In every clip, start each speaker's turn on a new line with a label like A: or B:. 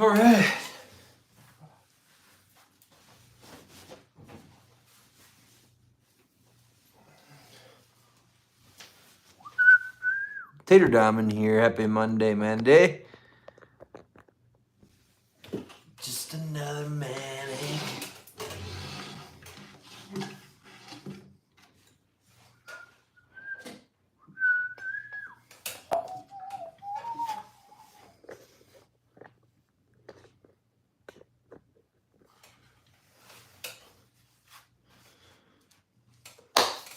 A: All right. Tater Diamond here. Happy Monday, Monday. Just another man.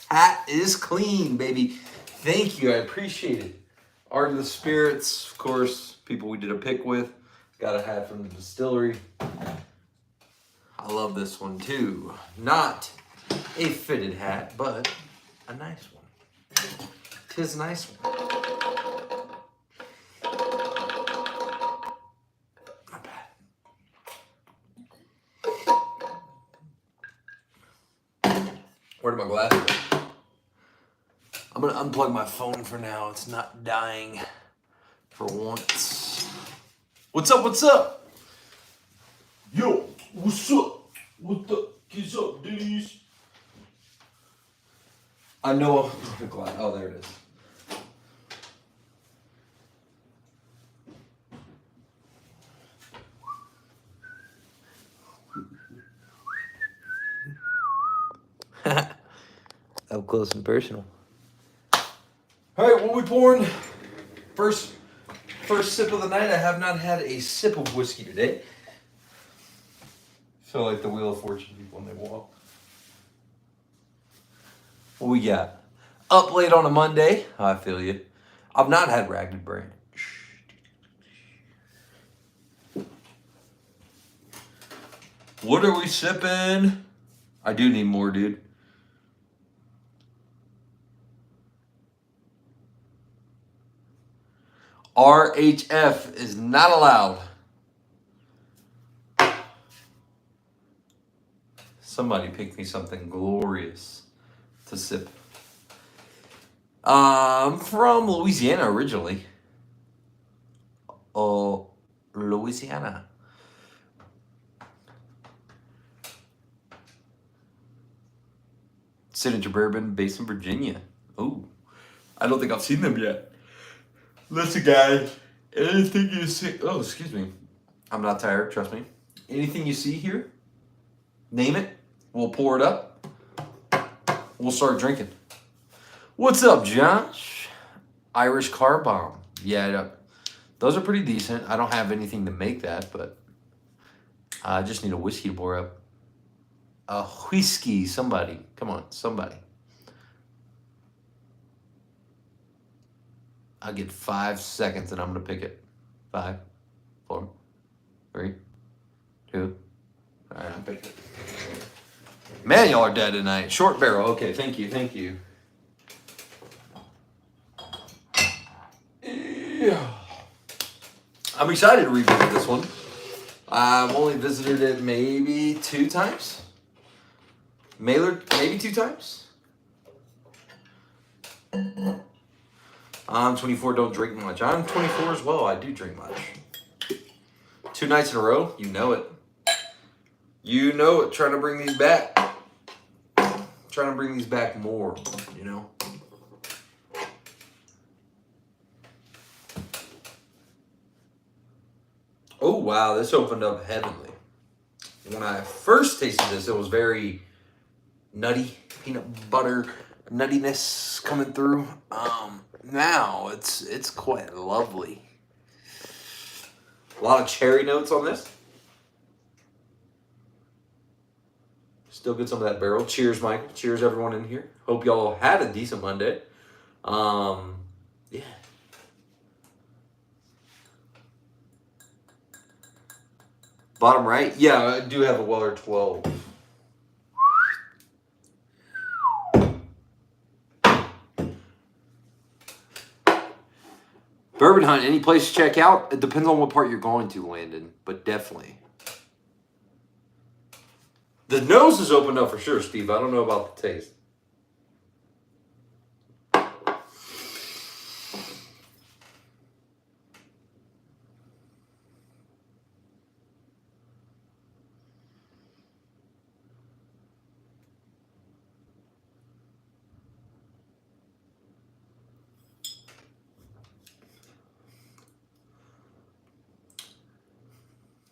A: Hat is clean, baby. Thank you. I appreciate it. Art of the Spirits, of course, people we did a pick with. Got a hat from the distillery. I love this one too. Not a fitted hat, but a nice one. 'Tis a nice one. Not bad. Where did my glasses go? I'm gonna unplug my phone for now. It's not dying for once. What's up? What's up? Yo, what's up? What the is up, dudes? I know. Oh, there it is. Up close and personal. All right, what we pouring? First sip of the night. I have not had a sip of whiskey today. Feel like the Wheel of Fortune people when they walk. What we got? Up late on a Monday. I feel you. I've not had Ragged Branch. What are we sipping? I do need more, dude. RHF is not allowed. Somebody pick me something glorious to sip. I'm from Louisiana originally. Oh, Louisiana. Signature Bourbon based in Virginia. Oh, I don't think I've seen them yet. Listen, guys, anything you see... Oh, excuse me. I'm not tired, trust me. Anything you see here, name it. We'll pour it up. We'll start drinking. What's up, Josh? Irish Car Bomb. Yeah, those are pretty decent. I don't have anything to make that, but I just need a whiskey to pour up. A whiskey, somebody. Come on, somebody. I'll get 5 seconds and I'm going to pick it. 5, 4, 3, 2. All right, I'm picking it. Man, y'all are dead tonight. Short barrel. Okay, thank you, thank you. Yeah. I'm excited to revisit this one. I've only visited it maybe 2 times. Maybe 2 times. I'm 24, don't drink much. I'm 24 as well, I do drink much. 2 nights in a row, you know it. You know it, trying to bring these back. Trying to bring these back more, you know. Oh, wow, this opened up heavenly. When I first tasted this, it was very nutty, peanut butter nuttiness coming through. Now it's quite lovely. A lot of cherry notes on this. Still get some of that barrel. Cheers, Michael. Cheers, everyone in here. Hope y'all had a decent Monday. Yeah. Bottom right. Yeah, I do have a Weller 12. Bourbon Hunt, any place to check out? It depends on what part you're going to, Landon, but definitely. The nose is opened up for sure, Steve. I don't know about the taste.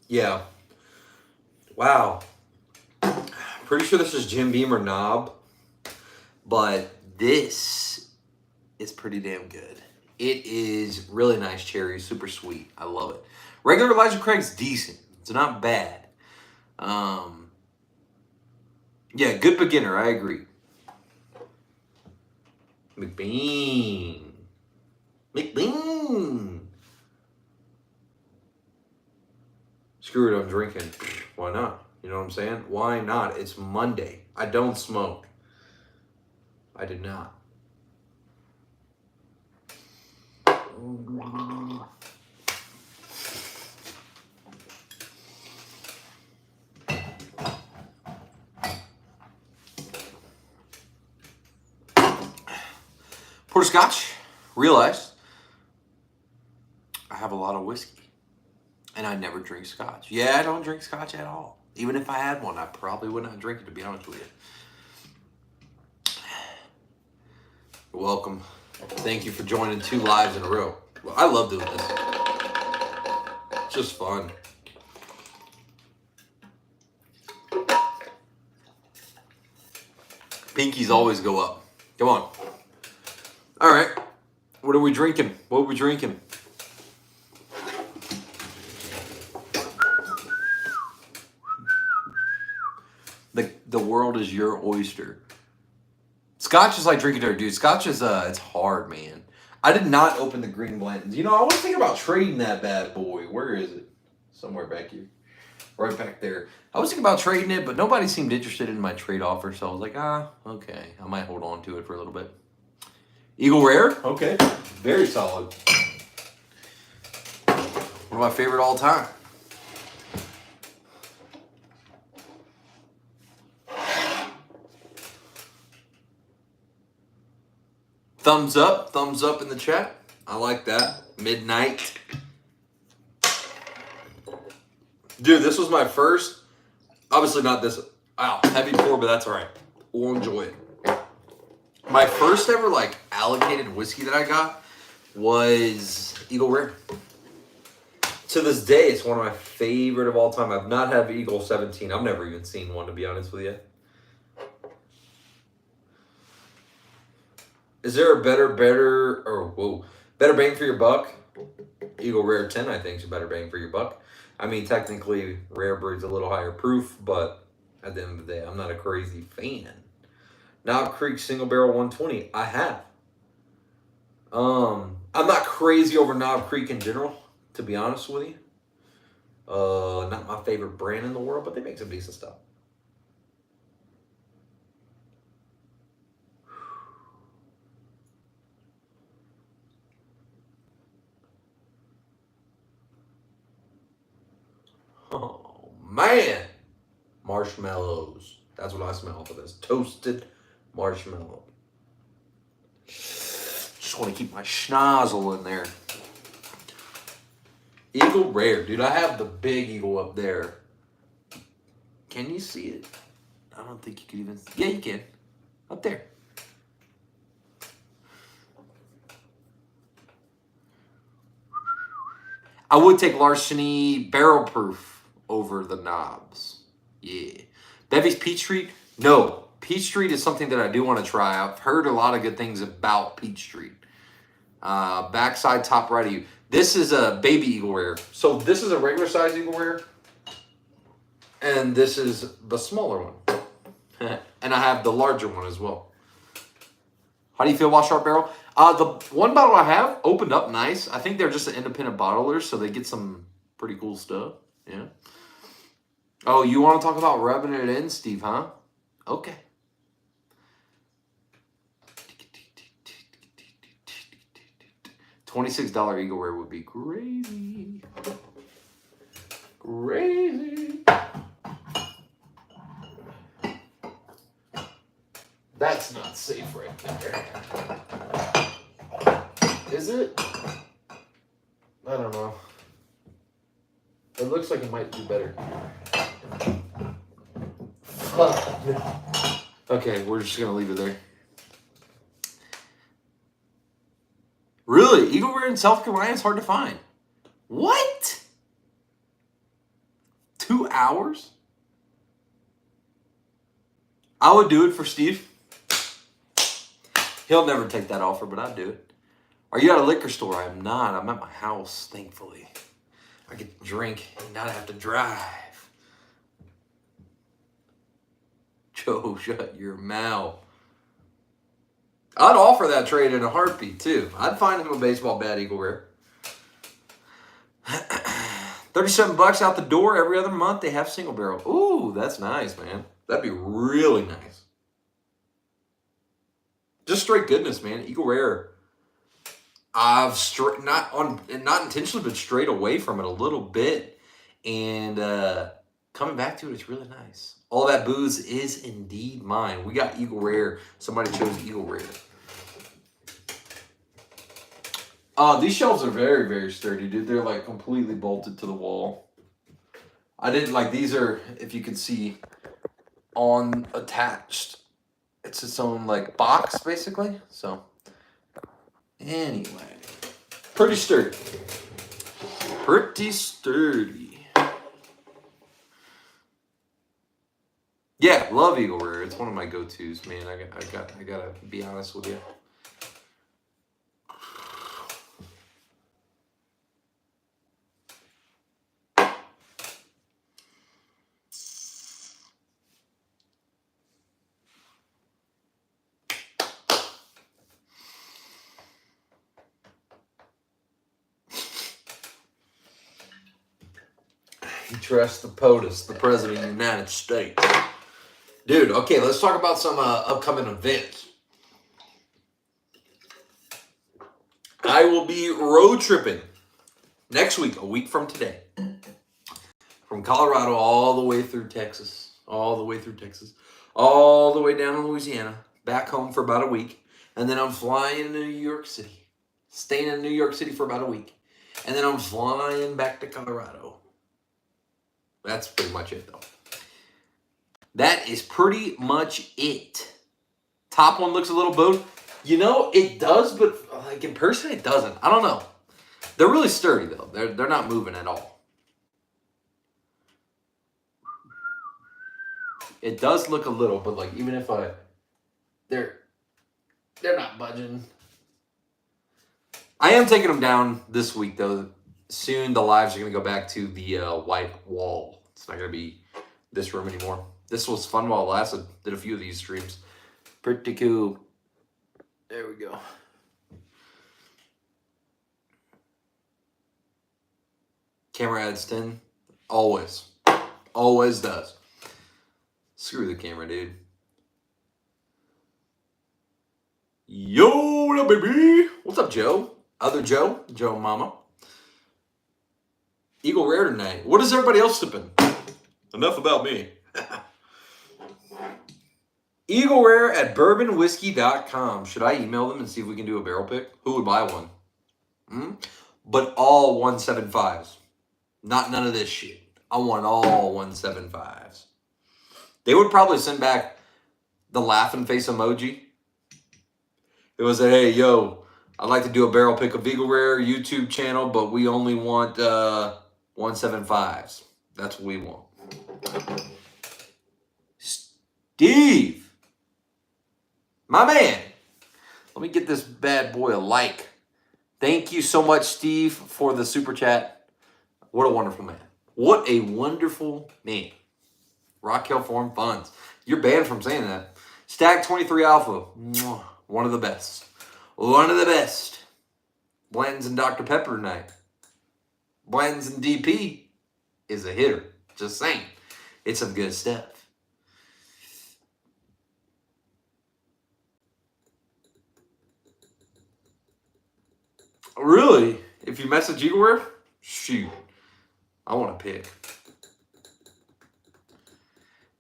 A: Yeah. Wow. Pretty sure this is Jim Beam or Knob, but this is pretty damn good. It is really nice cherry, super sweet. I love it. Regular Elijah Craig's decent. It's not bad. Yeah, good beginner. I agree. McBean. Screw it, I'm drinking. Why not? You know what I'm saying? Why not? It's Monday. I don't smoke. I did not. Porterscotch. Realized I have a lot of whiskey. And I never drink scotch. Yeah, I don't drink scotch at all. Even if I had one, I probably would not drink it, to be honest with you. You're welcome. Thank you for joining 2 lives in a row. Well, I love doing this. It's just fun. Pinkies always go up. Come on. All right. What are we drinking? What are we drinking? The world is your oyster. Scotch is like drinking dirt, dude. Scotch is it's hard, man. I did not open the green Blanton's. You know, I was thinking about trading that bad boy. Where is it? Somewhere back here. Right back there. I was thinking about trading it, but nobody seemed interested in my trade offer, so I was like, okay. I might hold on to it for a little bit. Eagle Rare? Okay. Very solid. One of my favorite all time. Thumbs up in the chat. I like that. Midnight. Dude, this was my first, obviously not this, heavy pour, but that's all right. We'll enjoy it. My first ever, allocated whiskey that I got was Eagle Rare. To this day, it's one of my favorite of all time. I've not had Eagle 17. I've never even seen one, to be honest with you. Is there a better bang for your buck? Eagle Rare 10, I think, is a better bang for your buck. I mean, technically, Rare Breed's a little higher proof, but at the end of the day, I'm not a crazy fan. Knob Creek Single Barrel 120, I have. I'm not crazy over Knob Creek in general, to be honest with you. Not my favorite brand in the world, but they make some decent stuff. Oh, man. Marshmallows. That's what I smell for this. Toasted marshmallow. Just want to keep my schnozzle in there. Eagle Rare. Dude, I have the big Eagle up there. Can you see it? I don't think you can even... Yeah, you can. Up there. I would take Larceny Barrel Proof over the knobs. Yeah. Bevy's Peach Street? No. Peach Street is something that I do want to try. I've heard a lot of good things about Peach Street. Backside top right of you. This is a baby Eagle Rare. So this is a regular size Eagle Rare. And this is the smaller one. And I have the larger one as well. How do you feel about Sharp Barrel? The one bottle I have opened up nice. I think they're just an independent bottler, so they get some pretty cool stuff. Yeah. Oh, you want to talk about rubbing it in, Steve, huh? Okay. $26 Eagle Rare would be crazy. Crazy. That's not safe right there. Is it? I don't know. It looks like it might do better. Okay, we're just going to leave it there. Really? Eagle Rare in South Carolina is hard to find. What? hours? I would do it for Steve. He'll never take that offer, but I'd do it. Are you at a liquor store? I am not. I'm at my house, thankfully. I get to drink and not have to drive. Joe, shut your mouth. I'd offer that trade in a heartbeat, too. I'd find him a baseball bat, Eagle Rare. 37 bucks out the door every other month. They have single barrel. Ooh, that's nice, man. That'd be really nice. Just straight goodness, man. Eagle Rare. I've not intentionally, but strayed away from it a little bit, and coming back to it, it's really nice. All that booze is indeed mine. We got Eagle Rare. Somebody chose Eagle Rare. These shelves are very, very sturdy, dude. They're like completely bolted to the wall. I didn't like these are, if you can see, on attached. It's its own like box basically. So anyway, pretty sturdy. Pretty sturdy. Yeah, love Eagle Rare. It's one of my go-tos, man. I gotta be honest with you. You trust the POTUS, the President of the United States. Dude, okay, let's talk about some upcoming events. I will be road tripping next week, a week from today. From Colorado all the way through Texas. All the way down to Louisiana. Back home for about a week. And then I'm flying to New York City. Staying in New York City for about a week. And then I'm flying back to Colorado. That's pretty much it, though. That is pretty much it. Top one looks a little bowed. You know, it does, but like in person, it doesn't. I don't know. They're really sturdy, though. They're not moving at all. It does look a little, but like even if they're not budging. I am taking them down this week, though. Soon the lives are going to go back to the white wall. It's not going to be this room anymore. This was fun while it lasted. Did a few of these streams. Pretty cool. There we go. Camera adds 10. Always. Always does. Screw the camera, dude. Yo, baby. What's up, Joe? Other Joe. Joe Mama. Eagle Rare tonight. What is everybody else sipping? Enough about me. Eagle Rare at bourbonwhiskey.com. Should I email them and see if we can do a barrel pick? Who would buy one? But all 175s. Not none of this shit. I want all 175s. They would probably send back the laughing face emoji. It was a, hey, yo, I'd like to do a barrel pick of Eagle Rare YouTube channel, but we only want 175s. That's what we want. Steve, my man. Let me get this bad boy a like. Thank you so much, Steve, for the super chat. What a wonderful man. What a wonderful man. Rock Hill Forum Funds. You're banned from saying that. Stagg 23 Alpha. One of the best. One of the best. Blends and Dr. Pepper tonight. Blends and DP is a hitter. Just saying. It's some good stuff. Really? If you message Eagle Rare? Shoot. I want to pick.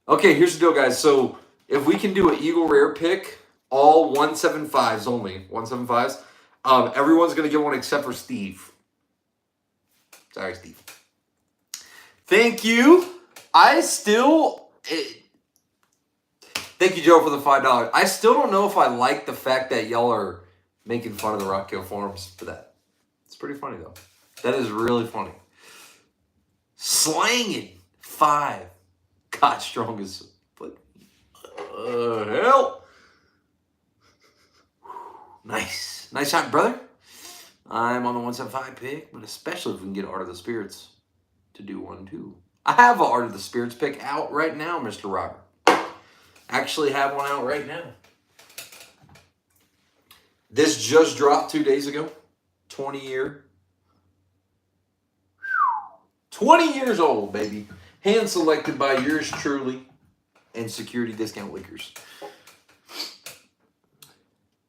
A: Okay, here's the deal, guys. So if we can do an Eagle Rare pick, all 175s only, 175s, everyone's going to get one except for Steve. Sorry, Steve. Thank you. Thank you, Joe, for the $5. I still don't know if I like the fact that y'all are making fun of the Rock Hill Forums for that. It's pretty funny, though. That is really funny. Slanging 5. God, strong as... But, hell. Nice. Nice shot, brother. I'm on the 175 pick, but especially if we can get Art of the Spirits to do 1, 2. I have an Art of the Spirits pick out right now, Mr. Robert. Actually have one out right now. This just dropped 2 days ago. 20 years old, baby. Hand selected by yours truly and Security Discount Liquors.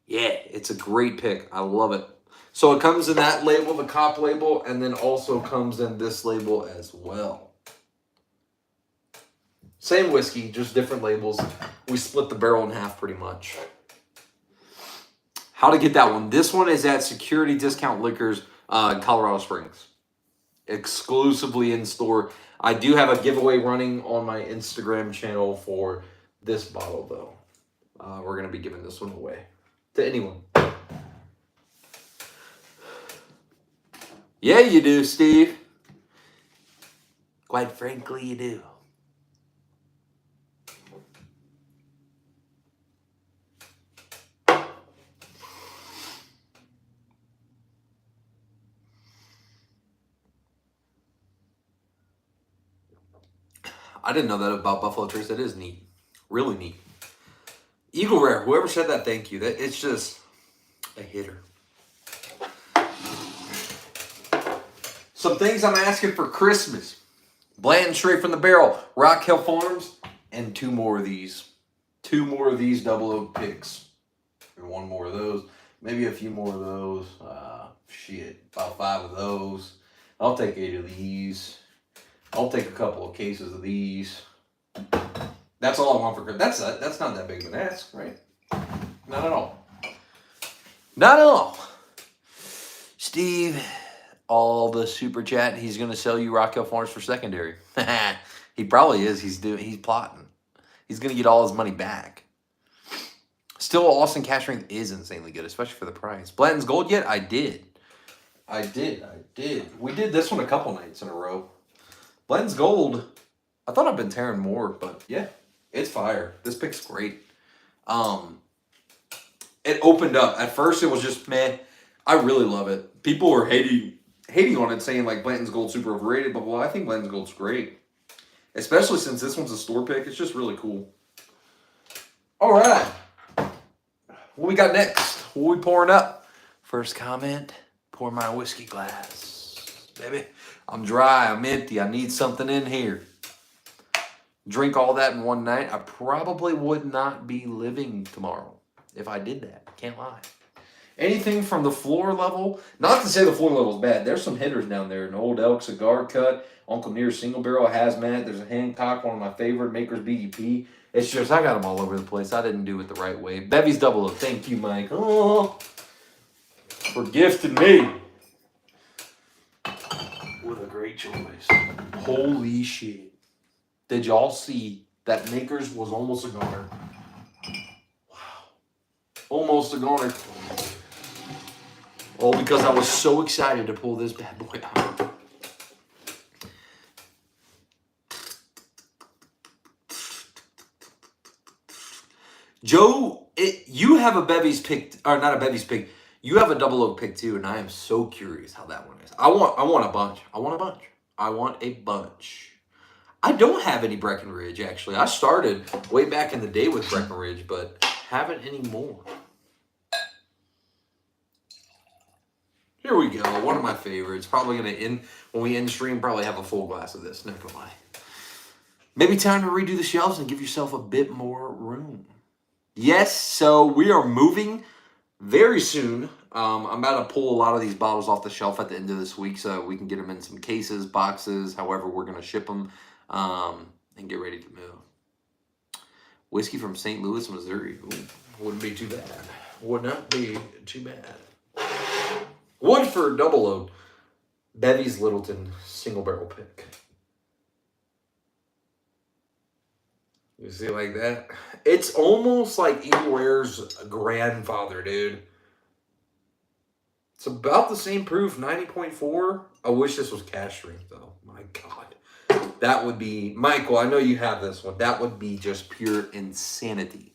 A: Yeah, it's a great pick. I love it. So it comes in that label, the cop label, and then also comes in this label as well. Same whiskey, just different labels. We split the barrel in half pretty much. How to get that one? This one is at Security Discount Liquors in Colorado Springs. Exclusively in store. I do have a giveaway running on my Instagram channel for this bottle, though. We're going to be giving this one away to anyone. Yeah, you do, Steve. Quite frankly, you do. I didn't know that about Buffalo Trace. That is neat. Really neat. Eagle Rare. Whoever said that, thank you. That it's just a hitter. Some things I'm asking for Christmas. Bland straight from the barrel. Rock Hill Farms. And 2 more of these. 2 more of these double oak picks. And 1 more of those. Maybe a few more of those. Shit. About 5 of those. I'll take 8 of these. I'll take a couple of cases of these. That's all I want for Christmas. That's not that big of an ask, right? Not at all. Not at all. Steve, all the super chat. He's going to sell you Rock Hill Farms for secondary. He probably is. He's plotting. He's going to get all his money back. Still, Austin Cash Ring is insanely good, especially for the price. Blanton's Gold yet? I did. We did this one a couple nights in a row. Blanton's Gold, I thought I've been tearing more, but yeah, it's fire. This pick's great. It opened up. At first, it was just meh. I really love it. People were hating on it, saying like Blanton's Gold's super overrated, but well, I think Blanton's Gold's great. Especially since this one's a store pick. It's just really cool. All right. What we got next? What we pouring up? First comment, pour my whiskey glass. Baby, I'm dry, I'm empty, I need something in here. Drink all that in one night, I probably would not be living tomorrow if I did that. Can't lie. Anything from the floor level, not to say the floor level is bad. There's some hitters down there. An Old Elk Cigar Cut, Uncle Near's Single Barrel, Hazmat. There's a Hancock, one of my favorite, Maker's BDP. It's just, I got them all over the place. I didn't do it the right way. Bevy's Double O. Thank you, Mike. Oh, for gifting me with a great choice. Holy shit. Did y'all see that Maker's was almost a goner? Wow. Almost a goner. All because I was so excited to pull this bad boy out. Joe, you have a Bevy's pick, or not a Bevy's pick. You have a Double Oak pick too, and I am so curious how that one is. I want a bunch. I want a bunch. I don't have any Breckenridge, actually. I started way back in the day with Breckenridge, but haven't anymore. Here we go. One of my favorites. Probably going to end, when we end stream, probably have a full glass of this. Not going to lie. Maybe time to redo the shelves and give yourself a bit more room. Yes, so we are moving very soon. I'm about to pull a lot of these bottles off the shelf at the end of this week so we can get them in some cases, boxes, however we're going to ship them, and get ready to move. Whiskey from St. Louis, Missouri. Ooh, wouldn't be too bad. Would not be too bad. Woodford Double Oak. Bevy's Littleton single barrel pick. You see like that? It's almost like Eagle Rare's grandfather, dude. It's about the same proof, 90.4. I wish this was cash strength, though. My God. That would be, Michael, I know you have this one. That would be just pure insanity.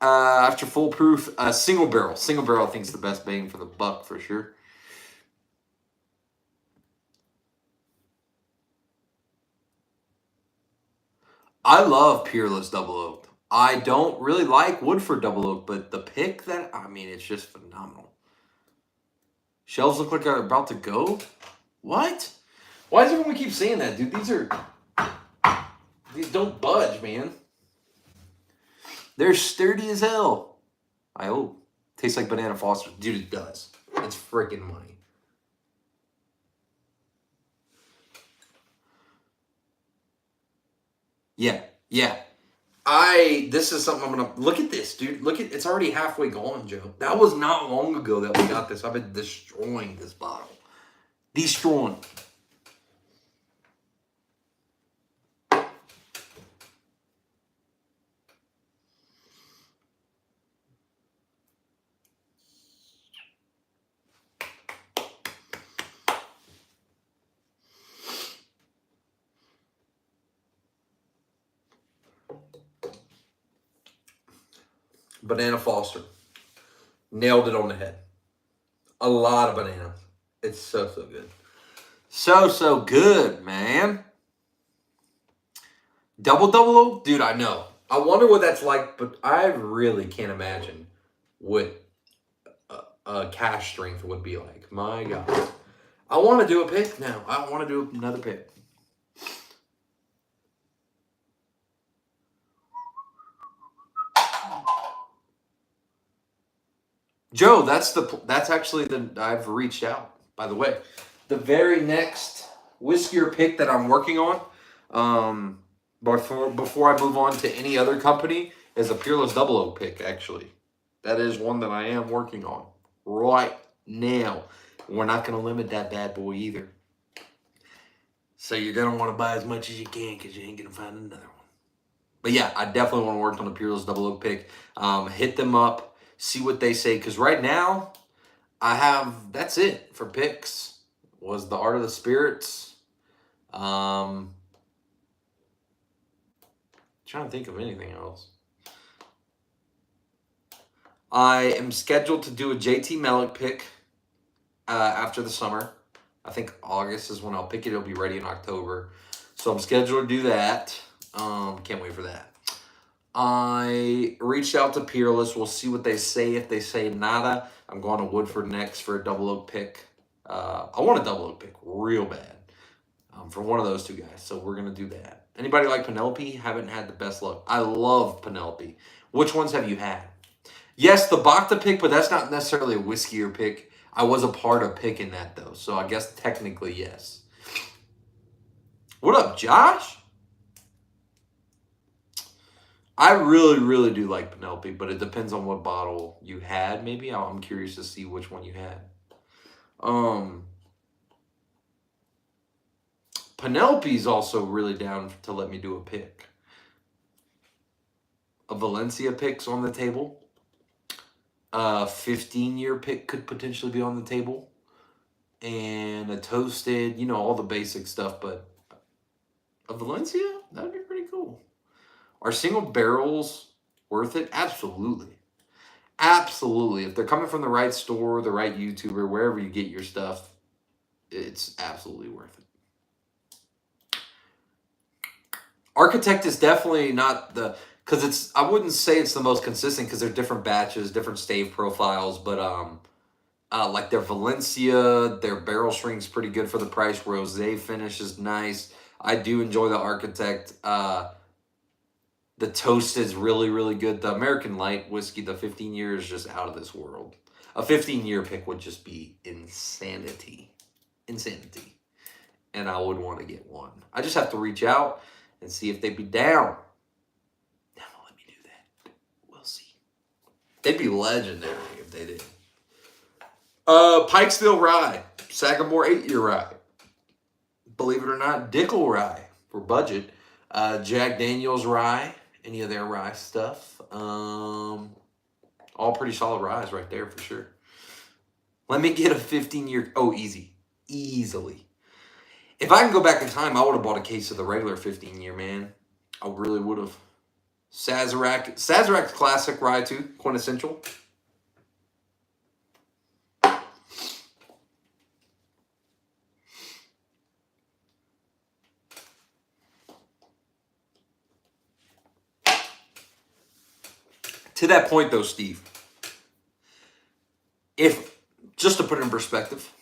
A: After foolproof, single barrel. Single barrel I think is the best bang for the buck for sure. I love Peerless double oak. I don't really like Woodford double oak, but the pick that, I mean, it's just phenomenal. Shelves look like they're about to go. What? Why does everyone keep saying that, dude? These don't budge, man. They're sturdy as hell. I hope. Tastes like Banana Foster. Dude, it does. It's freaking money. Yeah. This is something I'm gonna look at this, dude. Look at it's already halfway gone, Joe. That was not long ago that we got this. I've been destroying this bottle. Destroying. Banana Foster. Nailed it on the head. A lot of bananas. It's so good. So good, man. Double oak? Dude, I know. I wonder what that's like, but I really can't imagine what a cash strength would be like. My God. I want to do a pick now. I want to do another pick. Joe, that's actually I've reached out, by the way. The very next whiskier pick that I'm working on, before I move on to any other company, is a Peerless double oak pick, actually. That is one that I am working on right now. We're not going to limit that bad boy either. So you're going to want to buy as much as you can because you ain't going to find another one. But yeah, I definitely want to work on the Peerless double oak pick. Hit them up, see what they say. Because right now, that's it for picks. Was the Art of the Spirits. Trying to think of anything else. I am scheduled to do a JT Melick pick after the summer. I think August is when I'll pick it. It'll be ready in October. So I'm scheduled to do that. Can't wait for that. I reached out to Peerless. We'll see what they say. If they say nada, I'm going to Woodford next for a double oak pick. I want a double oak pick real bad for one of those two guys. So we're going to do that. Anybody like Penelope? Haven't had the best luck. I love Penelope. Which ones have you had? Yes, the Bacta pick, but that's not necessarily a whiskier pick. I was a part of picking that, though. So I guess technically, yes. What up, Josh? I really do like Penelope, but it depends on what bottle you had, maybe. I'm curious to see which one you had. Penelope's also really down to let me do a pick. A Valencia pick's on the table. A 15-year pick could potentially be on the table. And a toasted, all the basic stuff, but a Valencia? That'd be pretty cool. Are single barrels worth it? Absolutely. Absolutely. If they're coming from the right store, the right YouTuber, wherever you get your stuff, it's absolutely worth it. Architect is definitely not because I wouldn't say it's the most consistent because they're different batches, different stave profiles, but like their Valencia, their barrel strength's pretty good for the price. Rosé finish is nice. I do enjoy the Architect. The toast is really good. The American Light whiskey, the 15 year is just out of this world. A 15-year pick would just be insanity. And I would want to get one. I just have to reach out and see if they'd be down. Now let me do that. We'll see. They'd be legendary if they did. Pikesville Rye. Sagamore 8-year rye. Believe it or not, Dickel Rye for budget. Jack Daniels Rye. Any of their rye stuff. All pretty solid ryes right there for sure. Let me get a 15-year. Oh, easy. Easily. If I can go back in time, I would have bought a case of the regular 15-year, man. I really would have. Sazerac's classic rye too, quintessential. To that point, though, Steve, just to put it in perspective,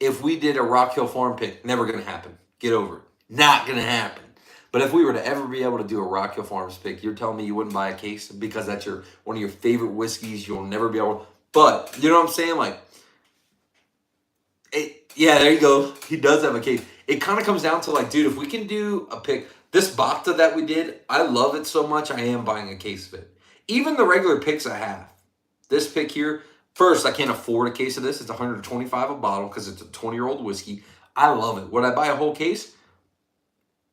A: if we did a Rock Hill Farm pick, never going to happen. Get over it. Not going to happen. But if we were to ever be able to do a Rock Hill Farms pick, you're telling me you wouldn't buy a case because that's one of your favorite whiskeys. You'll never be able to. But, you know what I'm saying? Like, yeah, there you go. He does have a case. It kind of comes down to like, dude, if we can do a pick, this Bacta that we did, I love it so much, I am buying a case of it. Even the regular picks I have. This pick here, first, I can't afford a case of this. It's $125 a bottle because it's a 20-year-old whiskey. I love it. Would I buy a whole case?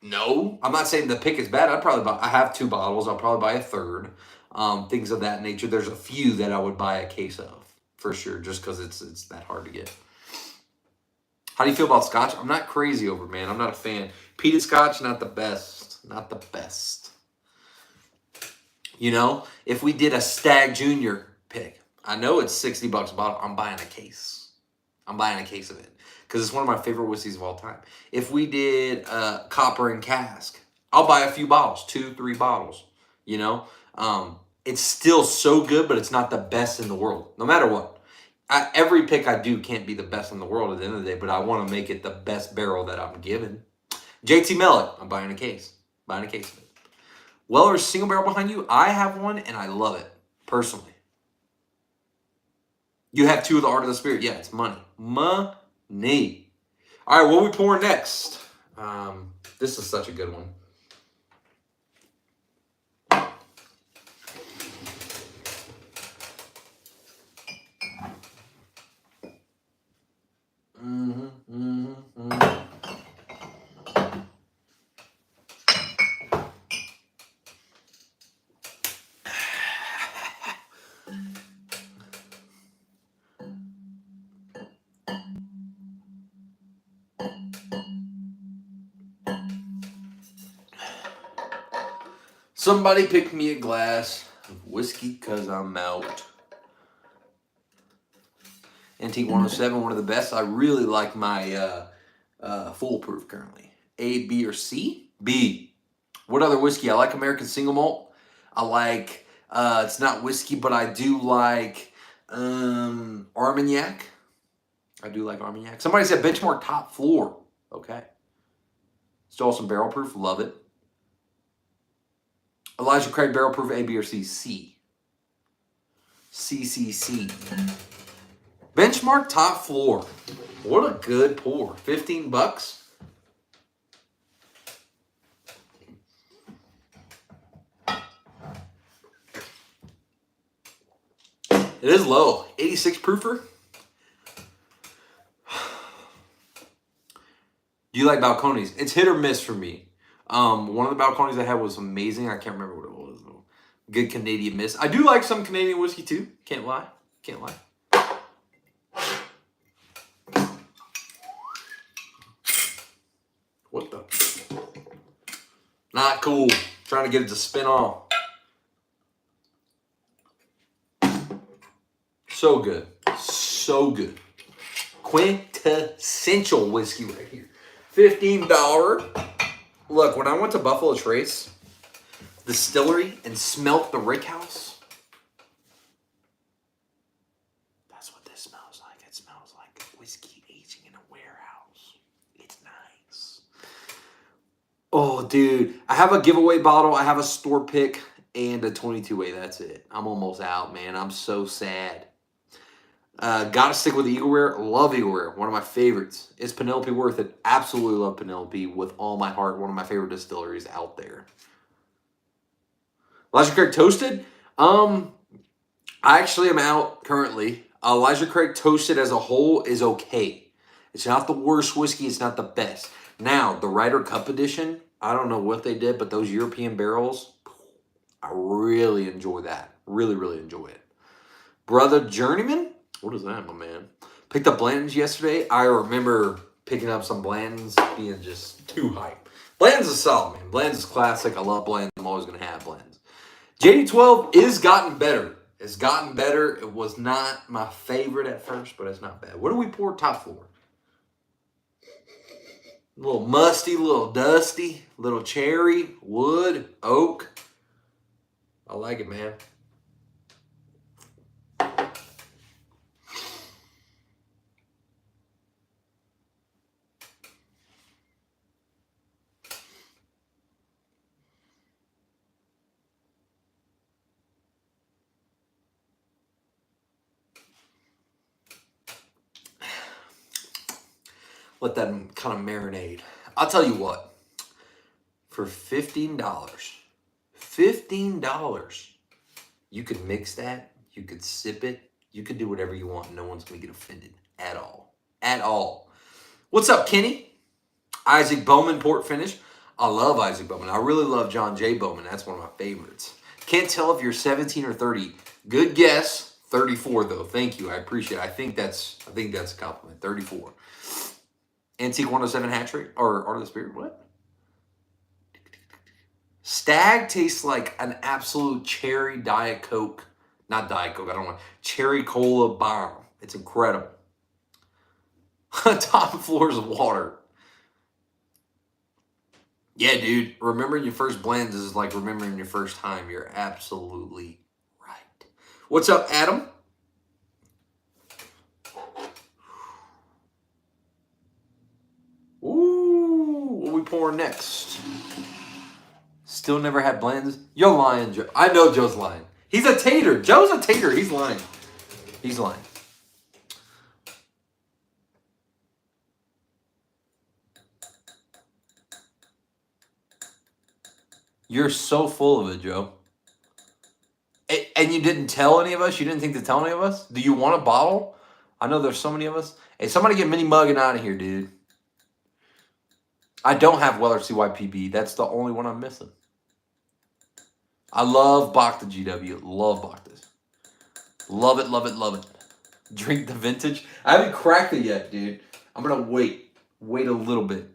A: No. I'm not saying the pick is bad. I have 2 bottles. I'll probably buy a third. Things of that nature. There's a few that I would buy a case of, for sure, just because it's that hard to get. How do you feel about Scotch? I'm not crazy over it, man. I'm not a fan. Peated Scotch, not the best. Not the best. You know, if we did a Stagg Junior pick, I know it's $60 a bottle. I'm buying a case. I'm buying a case of it because it's one of my favorite whiskeys of all time. If we did Copper and Cask, I'll buy a few bottles, 2, 3 bottles. You know, it's still so good, but it's not the best in the world, no matter what. Every pick I do can't be the best in the world at the end of the day, but I want to make it the best barrel that I'm given. JT Mellick, I'm buying a case. Buying a case of it. Weller's single barrel behind you, I have one, and I love it, personally. You have 2 of the Art of the Spirit. Yeah, it's money. Money. All right, what are we pouring next? This is such a good one. Somebody pick me a glass of whiskey because I'm out. Antique 107, one of the best. I really like my foolproof currently. A, B, or C? B. What other whiskey? I like American Single Malt. I like, it's not whiskey, but I do like Armagnac. I do like Armagnac. Somebody said Benchmark Top Floor. Okay. Still some barrel proof. Love it. Elijah Craig barrel proof A, B, or C? C. C. Benchmark Top Floor. What a good pour. $15. It is low. 86 proofer. Do you like Balcones? It's hit or miss for me. One of the Balcones I had was amazing. I can't remember what it was though. Good Canadian Mist. I do like some Canadian whiskey too. Can't lie. Can't lie. What the? Not cool. Trying to get it to spin off. So good. So good. Quintessential whiskey right here. $15. Look, when I went to Buffalo Trace Distillery and smelt the rick house, that's what this smells like. It smells like whiskey aging in a warehouse. It's nice. Oh, dude. I have a giveaway bottle. I have a store pick and a 22-way. That's it. I'm almost out, man. I'm so sad. Gotta stick with the Eagleware. Love Eagleware. One of my favorites. Is Penelope worth it? Absolutely love Penelope with all my heart. One of my favorite distilleries out there. Elijah Craig Toasted. I actually am out currently. Elijah Craig Toasted as a whole is okay. It's not the worst whiskey. It's not the best. Now, the Ryder Cup edition, I don't know what they did, but those European barrels, I really enjoy that. Really, really enjoy it. Brother Journeyman. What is that, my man?
B: Picked up Bland's yesterday. I remember picking up some Bland's being just too hype. Bland's is solid, man. Bland's is classic. I love Bland's. I'm always going to have Bland's. JD12 is gotten better. It's gotten better. It was not my favorite at first, but it's not bad. What do we pour top floor? A little musty, a little dusty, a little cherry, wood, oak. I like it, man. Let that kind of marinade. I'll tell you what. For $15, you could mix that. You could sip it. You could do whatever you want. No one's going to get offended at all. At all. What's up, Kenny? Isaac Bowman port finish. I love Isaac Bowman. I really love John J. Bowman. That's one of my favorites. Can't tell if you're 17 or 30. Good guess. 34 though. Thank you. I appreciate it. I think that's a compliment. 34. Antique 107 hat trick or Art of the Spirit. What? Stagg tastes like an absolute cherry Diet Coke. Not Diet Coke. I don't want cherry cola bomb. It's incredible. Top floors of water. Yeah, dude. Remembering your first blends is like remembering your first time. You're absolutely right. What's up, Adam? Ooh, what we pouring next? Still never had blends. You're lying, Joe. I know Joe's lying. He's a tater. Joe's a tater. He's lying. He's lying. You're so full of it, Joe. And you didn't tell any of us? You didn't think to tell any of us? Do you want a bottle? I know there's so many of us. Hey, somebody get Mini Muggin out of here, dude. I don't have Weller CYPB. That's the only one I'm missing. I love Bacta GW. Love Bactas. Love it, love it, love it. Drink the vintage. I haven't cracked it yet, dude. I'm going to wait. Wait a little bit.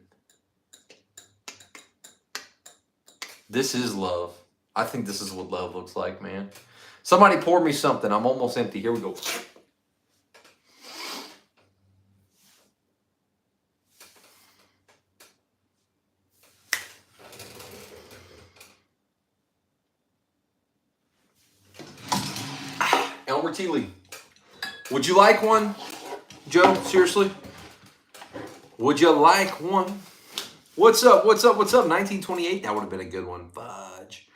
B: This is love. I think this is what love looks like, man. Somebody pour me something. I'm almost empty. Here we go. Elmer T. Would you like one, Joe? Seriously? Would you like one? What's up? What's up? What's up? 1928. That would have been a good one. Fudge.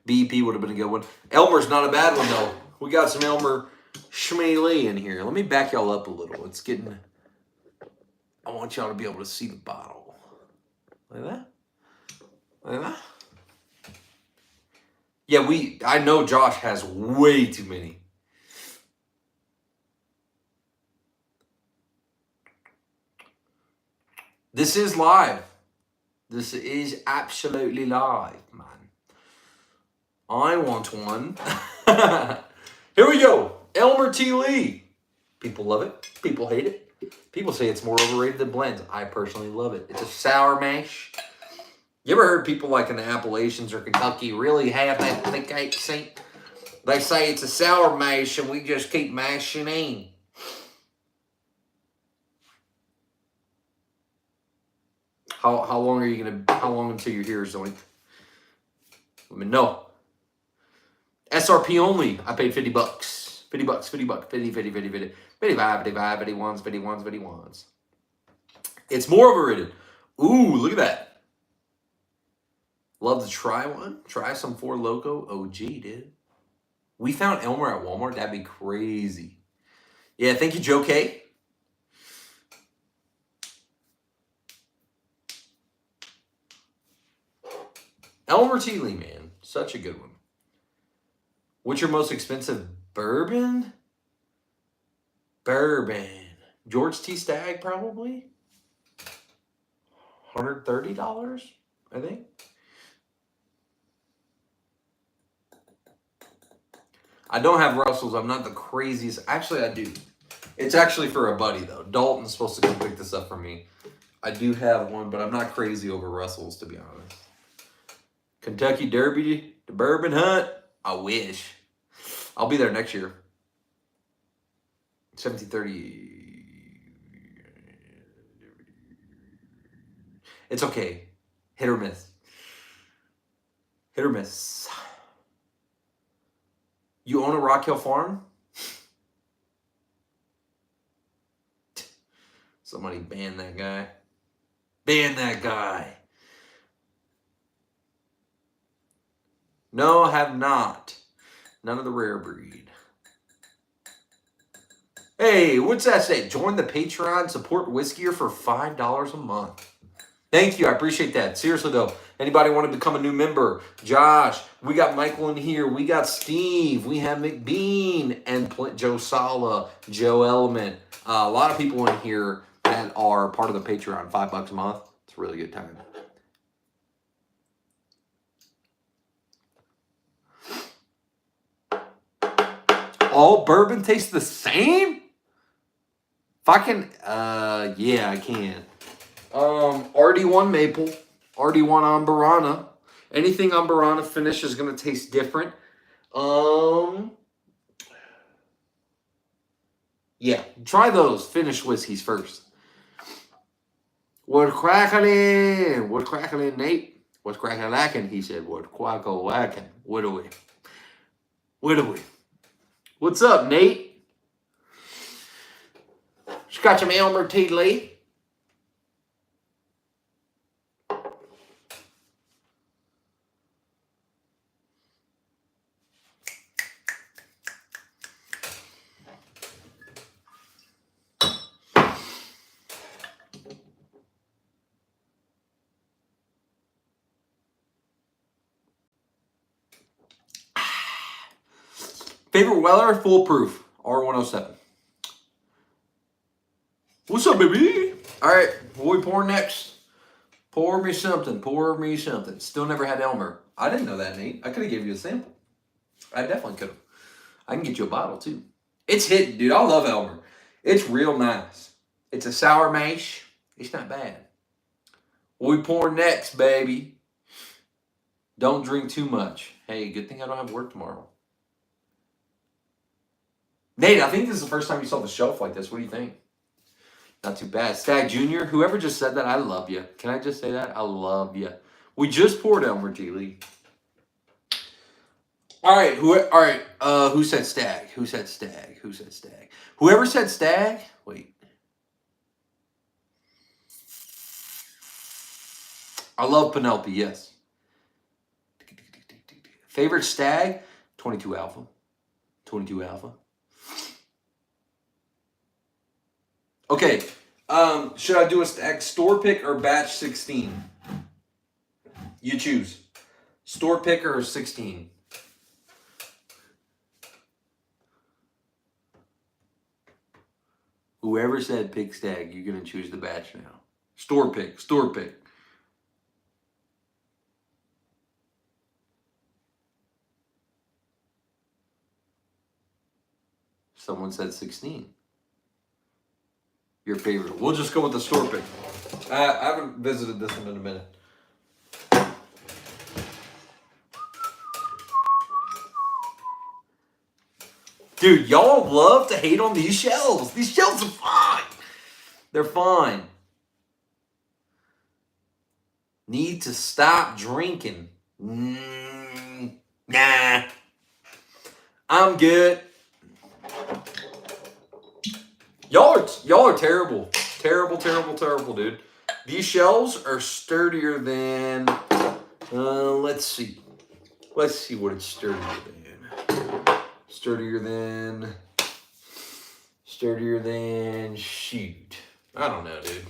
B: BP would have been a good one. Elmer's not a bad one, though. We got some Elmer Schmeely in here. Let me back y'all up a little. It's getting... I want y'all to be able to see the bottle. Like that? Like that? Yeah, I know Josh has way too many. This is live. This is absolutely live, man. I want one. Here we go. Elmer T. Lee. People love it. People hate it. People say it's more overrated than blends. I personally love it. It's a sour mash. You ever heard people like in the Appalachians or Kentucky really have that thick cake scene? They say it's a sour mash and we just keep mashing in. How long are you how long until you're here, Zoe? Let me know. SRP only. I paid $50. $50. 55, 51s. It's more overrated. Ooh, look at that. Love to try one. Try some Four Loko OG, dude. We found Elmer at Walmart. That'd be crazy. Yeah, thank you, Joe K. Elmer T. Lee, man. Such a good one. What's your most expensive bourbon? Bourbon. George T. Stagg, probably. $130, I think. I don't have Russell's. I'm not the craziest. Actually, I do. It's actually for a buddy, though. Dalton's supposed to come pick this up for me. I do have one, but I'm not crazy over Russells, to be honest. Kentucky Derby, the Bourbon Hunt. I wish. I'll be there next year. 1730. It's okay. Hit or miss. Hit or miss. You own a Rock Hill farm? Somebody ban that guy. Ban that guy. No, have not. None of the rare breed. Hey, what's that say? Join the Patreon, support Whiskier for $5 a month. Thank you. I appreciate that. Seriously, though. Anybody want to become a new member? Josh. We got Michael in here. We got Steve. We have McBean and Joe Sala, Joe Element. A lot of people in here that are part of the Patreon. $5 a month. It's a really good time. All bourbon tastes the same? If I can, yeah, I can. RD1 maple, RD1 Ambarana. Anything Ambarana finish is going to taste different. Yeah, try those finished whiskeys first. What crackling? What crackling, Nate? What's crackling? He said, what quackle whacking? What are we? What are we? What's up, Nate? Just got some Elmer T. Lee. Favorite Weller, foolproof, R107. What's up, baby? All right, what we pour next? Pour me something. Pour me something. Still never had Elmer. I didn't know that, Nate. I could have given you a sample. I definitely could have. I can get you a bottle, too. It's hitting, dude. I love Elmer. It's real nice. It's a sour mash. It's not bad. What we pour next, baby? Don't drink too much. Hey, good thing I don't have work tomorrow. Nate, I think this is the first time you saw the shelf like this. What do you think? Not too bad. Stagg Junior, whoever just said that, I love you. Can I just say that? I love you. We just poured Elmer T. Lee. All right. Who said Stagg? Who said Stagg? Who said Stagg? Whoever said Stagg? Wait. I love Penelope. Yes. Favorite Stagg? 22 Alpha. 22 Alpha. Okay. Should I do a Stagg store pick or batch 16? You choose. Store pick or 16? Whoever said pick Stagg, you're going to choose the batch now. Store pick. Store pick. Someone said 16. Your favorite. We'll just go with the store pick. I haven't visited this one in a minute. Dude, y'all love to hate on these shells. These shells are fine. They're fine. Need to stop drinking. Nah. I'm good. Y'all are terrible. Terrible, dude. These shells are sturdier than, let's see. Let's see what it's sturdier than. Sturdier than, shoot. I don't know, dude.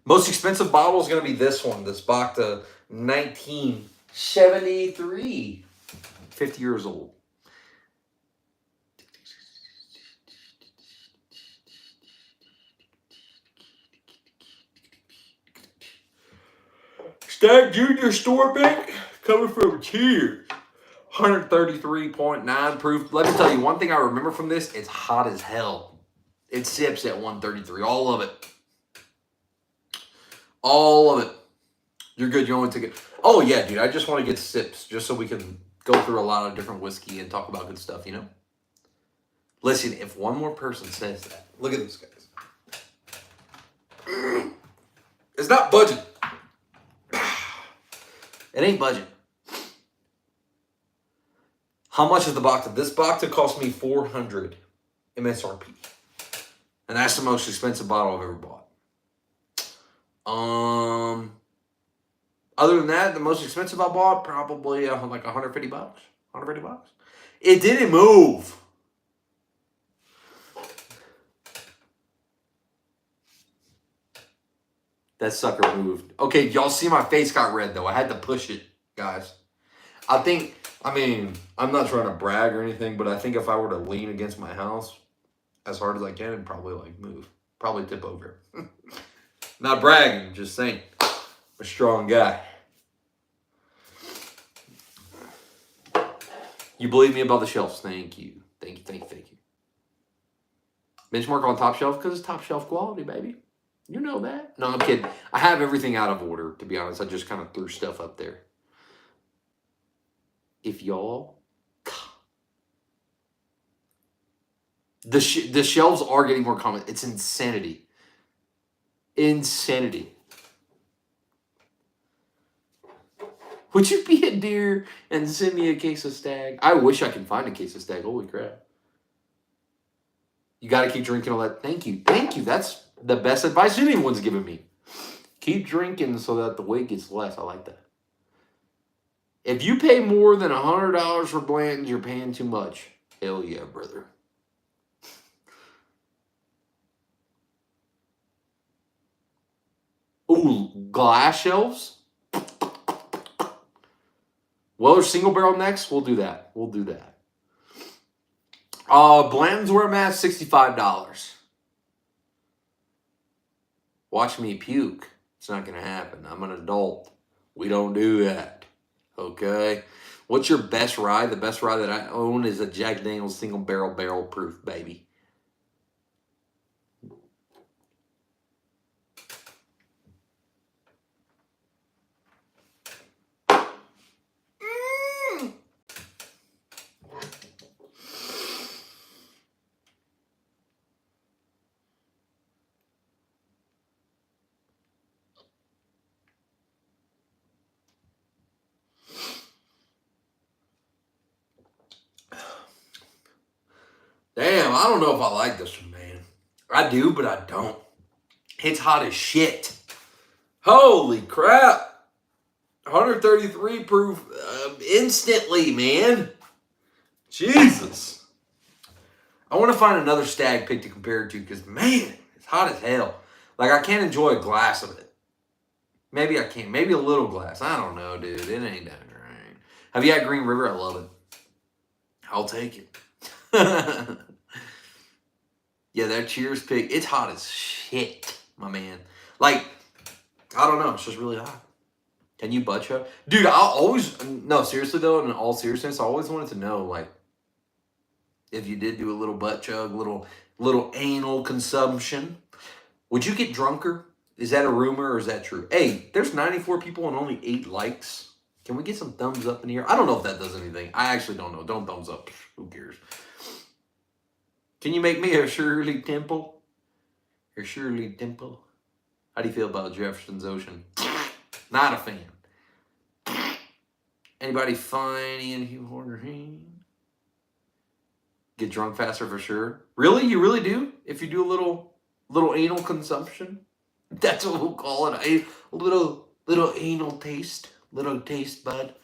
B: Most expensive bottle is going to be this one. This Bacta 1973. 50 years old. Stagg Junior store pick coming from Cheers. 133.9 proof. Let me tell you one thing I remember from this. It's hot as hell. It sips at 133. All of it. All of it. You're good. You only take it. Oh, yeah, dude. I just want to get sips just so we can go through a lot of different whiskey and talk about good stuff, you know? Listen, if one more person says that, look at this, guys. It's not budget. It ain't budget. How much is the Bacta? This Bacta cost me $400 MSRP. And that's the most expensive bottle I've ever bought. Other than that, the most expensive I bought, probably like $150. $150. It didn't move. That sucker moved. Okay, y'all see my face got red, though. I had to push it, guys. I'm not trying to brag or anything, but I think if I were to lean against my house as hard as I can, it'd probably, like, move. Probably tip over. Not bragging, just saying. I'm a strong guy. You believe me about the shelves. Thank you. Thank you, thank you, thank you. Benchmark on top shelf because it's top shelf quality, baby. You know that. No, I'm kidding. I have everything out of order, to be honest. I just kind of threw stuff up there. If y'all... The shelves are getting more common. It's insanity. Insanity. Would you be a deer and send me a case of Stagg? I wish I could find a case of Stagg. Holy crap. You got to keep drinking all that. Thank you. Thank you. That's the best advice anyone's given me. Keep drinking so that the weight gets less. I like that. If you pay more than $100 for Blanton's, you're paying too much. Hell yeah, brother. Ooh, glass shelves? Well, there's single barrel next. We'll do that. We'll do that. Blanton's where I'm at, $65. Watch me puke. It's not going to happen. I'm an adult. We don't do that. Okay? What's your best rye? The best rye that I own is a Jack Daniel's single barrel proof, baby. Damn, I don't know if I like this one, man. I do, but I don't. It's hot as shit. Holy crap. 133 proof instantly, man. Jesus. I want to find another Stagg pick to compare it to because, man, it's hot as hell. Like, I can't enjoy a glass of it. Maybe I can. Maybe a little glass. I don't know, dude. It ain't that right. Have you had Green River? I love it. I'll take it. Yeah, that Cheers pick, it's hot as shit, my man. Like, I don't know, it's just really hot. Can you butt chug? Dude, no, seriously though, in all seriousness, I always wanted to know, like, if you did do a little butt chug, little anal consumption, would you get drunker? Is that a rumor or is that true? Hey, there's 94 people and only 8 likes. Can we get some thumbs up in here? I don't know if that does anything. I actually don't know. Don't thumbs up. Who cares? Can you make me a Shirley Temple? Or Shirley Temple? How do you feel about Jefferson's Ocean? Not a fan. Anybody funny in Hugh Horner? Get drunk faster for sure. Really? You really do? If you do a little anal consumption? That's what we'll call it. A little anal taste. Little taste bud.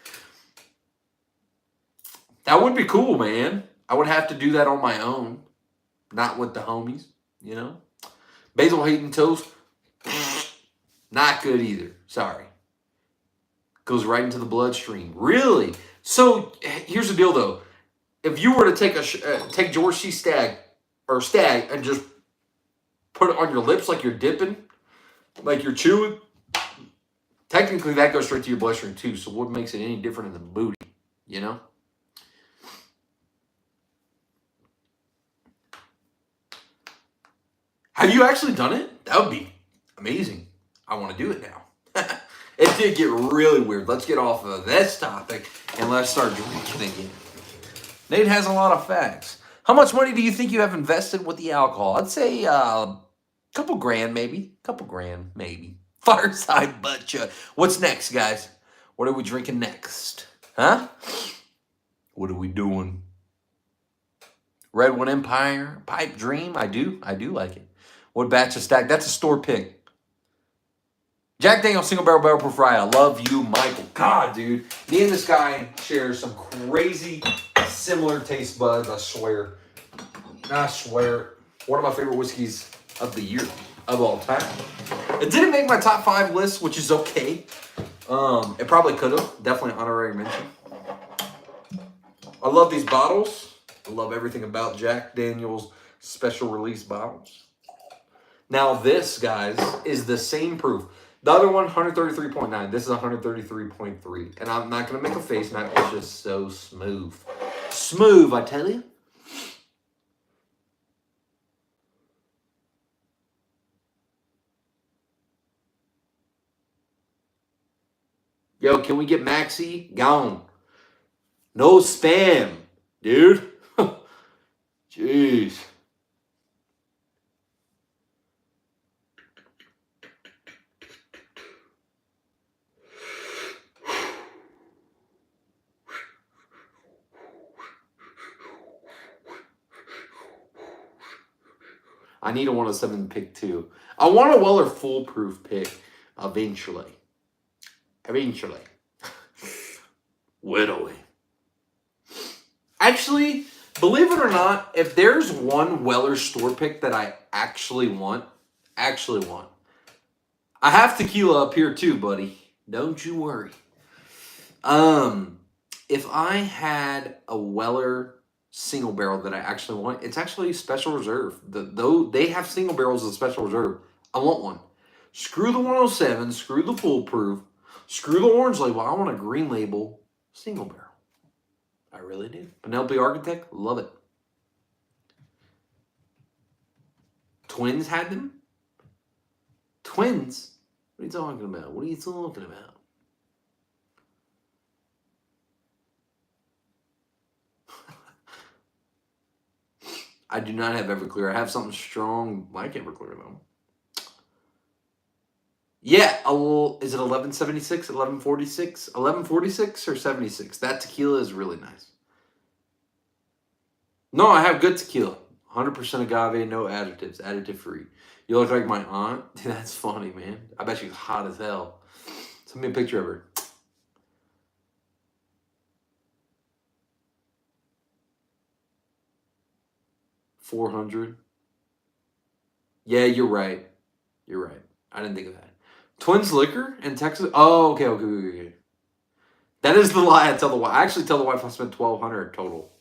B: That would be cool, man. I would have to do that on my own. Not with the homies, you know? Basil Hayden toast. Not good either. Sorry. Goes right into the bloodstream. Really? So, here's the deal, though. If you were to take George C. Stagg and just put it on your lips like you're dipping, like you're chewing, technically that goes straight to your bloodstream too. So what makes it any different in the booty, you know? Have you actually done it? That would be amazing. I want to do it now. It did get really weird. Let's get off of this topic and let's start drinking again. Nate has a lot of facts. How much money do you think you have invested with the alcohol? I'd say a couple grand, maybe. Couple grand, maybe. Fireside butt chug. What's next, guys? What are we drinking next? Huh? What are we doing? Redwood Empire, Pipe Dream. I do like it. What batch of Stagg? That's a store pick. Jack Daniel's Single Barrel Proof Rye. I love you, Michael. God, dude. Me and this guy share some crazy similar taste buds, I swear. I swear. One of my favorite whiskeys of the year, of all time. It didn't make my top 5 list, which is okay. It probably could have. Definitely an honorary mention. I love these bottles. I love everything about Jack Daniel's special release bottles. Now this, guys, is the same proof. The other one, 133.9. This is 133.3. And I'm not going to make a face, man. It's just so smooth. Smooth, I tell you. Yo, can we get Maxi? Gone. No spam, dude. Jeez. I need a 107 pick too. I want a Weller foolproof pick eventually. Eventually. Whittling. Actually, believe it or not, if there's one Weller store pick that I actually want, I have tequila up here too, buddy. Don't you worry. If I had a Weller single barrel that I actually want, it's actually special reserve. Though they have single barrels as special reserve, I want one. Screw the 107, screw the foolproof, screw the orange label. I want a green label single barrel. I really do. Penelope Architect, love it. Twins had them? Twins? What are you talking about? What are you talking about? I do not have Everclear. I have something strong like Everclear, though. Yeah, is it 1176, 1146? 1146 or 76? That tequila is really nice. No, I have good tequila. 100% agave, no additives, additive free. You look like my aunt? Dude, that's funny, man. I bet she's hot as hell. Send me a picture of her. $400. Yeah, you're right. You're right. I didn't think of that. Twins Liquor in Texas? Oh, okay. That is the lie I tell the wife. I actually tell the wife I spent $1,200 total.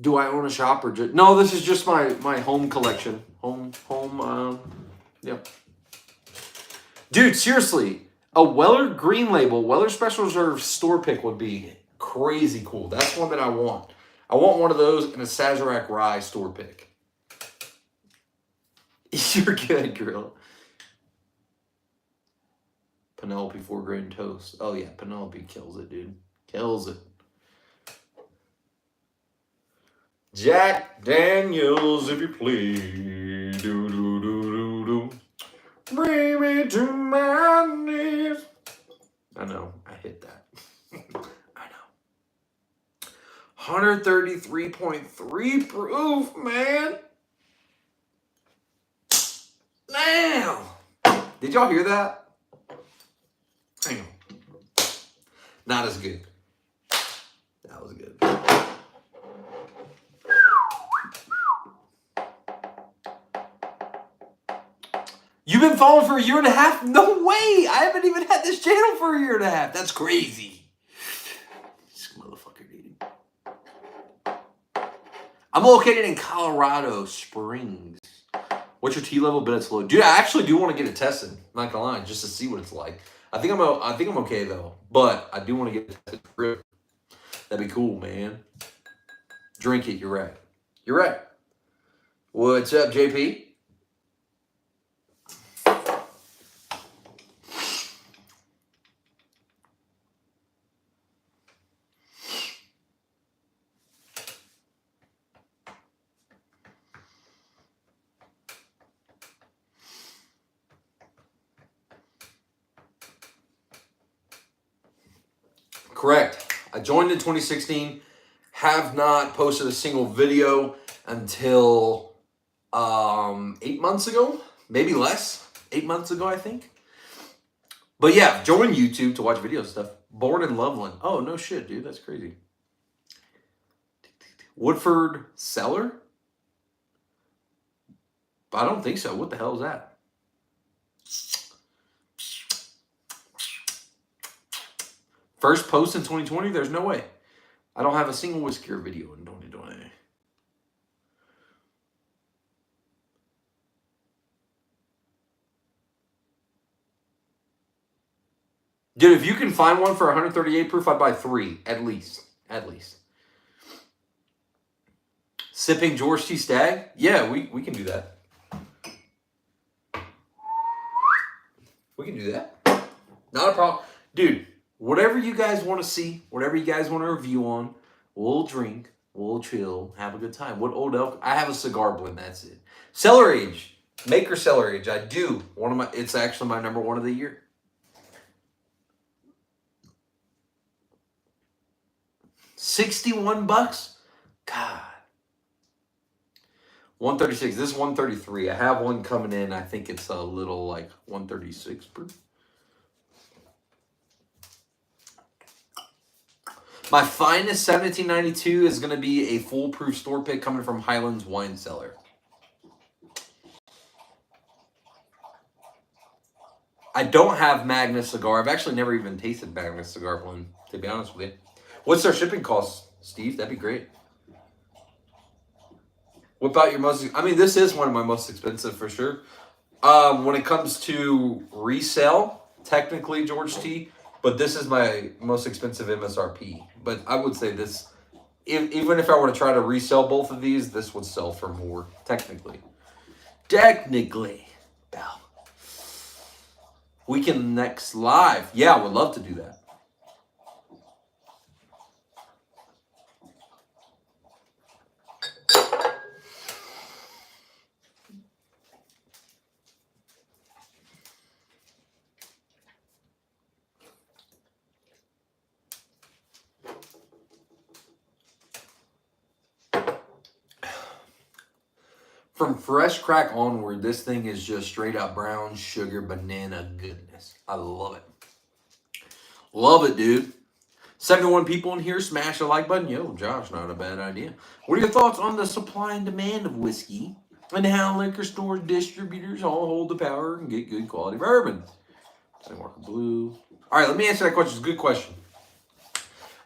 B: Do I own a shop or just... No, this is just my home collection. Yeah. Dude, seriously, a Weller Green Label, Weller Special Reserve store pick would be crazy cool. That's one that I want. I want one of those in a Sazerac Rye store pick. You're good, girl. Penelope 4-grain toast. Oh, yeah, Penelope kills it, dude. Kills it. Jack Daniels, if you please. Do, do, do, do, do. Bring me to my knees. I know, I hit that. I know. 133.3 proof, man. Damn. Did y'all hear that? Hang on. Not as good. That was good. You've been following for a year and a half? No way! I haven't even had this channel for a year and a half. That's crazy. This motherfucker, dude. I'm located in Colorado Springs. What's your T level? But it's low. Dude, I actually do want to get it tested. I'm not gonna lie, just to see what it's like. I think I'm okay though. But I do want to get it tested. That'd be cool, man. Drink it, you're right. You're right. What's up, JP? Correct. I joined in 2016. Have not posted a single video until 8 months ago, maybe less. 8 months ago, I think. But yeah, join YouTube to watch video stuff. Born in Loveland. Oh, no shit, dude. That's crazy. Woodford Cellar? I don't think so. What the hell is that? First post in 2020? There's no way. I don't have a single whiskey video in 2020. Dude, if you can find one for 138 proof, I'd buy 3 at least. At least. Sipping George T. Stagg? Yeah, we can do that. We can do that. Not a problem. Dude, whatever you guys want to see, whatever you guys want to review on, we'll drink, we'll chill, have a good time. What old elk? I have a cigar blend, that's it. Cellar age. Maker cellar age. I do. It's actually my number 1 of the year. $61? God. 136. This is 133. I have one coming in. I think it's a little like 136 proof. My finest 1792 is going to be a foolproof store pick coming from Highlands Wine Cellar. I don't have Magnus cigar. I've actually never even tasted Magnus cigar blend, to be honest with you. What's their shipping costs, Steve? That'd be great. Whip out your most... I mean, this is one of my most expensive for sure. When it comes to resale, technically George T, but this is my most expensive MSRP. But I would say this, even if I were to try to resell both of these, this would sell for more, technically. Technically. Bell. Weekend next live. Yeah, I would love to do that. From fresh crack onward, this thing is just straight up brown sugar banana goodness. I love it. Love it, dude. 71 people in here. Smash the like button. Yo, Josh, not a bad idea. What are your thoughts on the supply and demand of whiskey and how liquor store distributors all hold the power and get good quality bourbon? Marker Blue. All right, let me answer that question. It's a good question.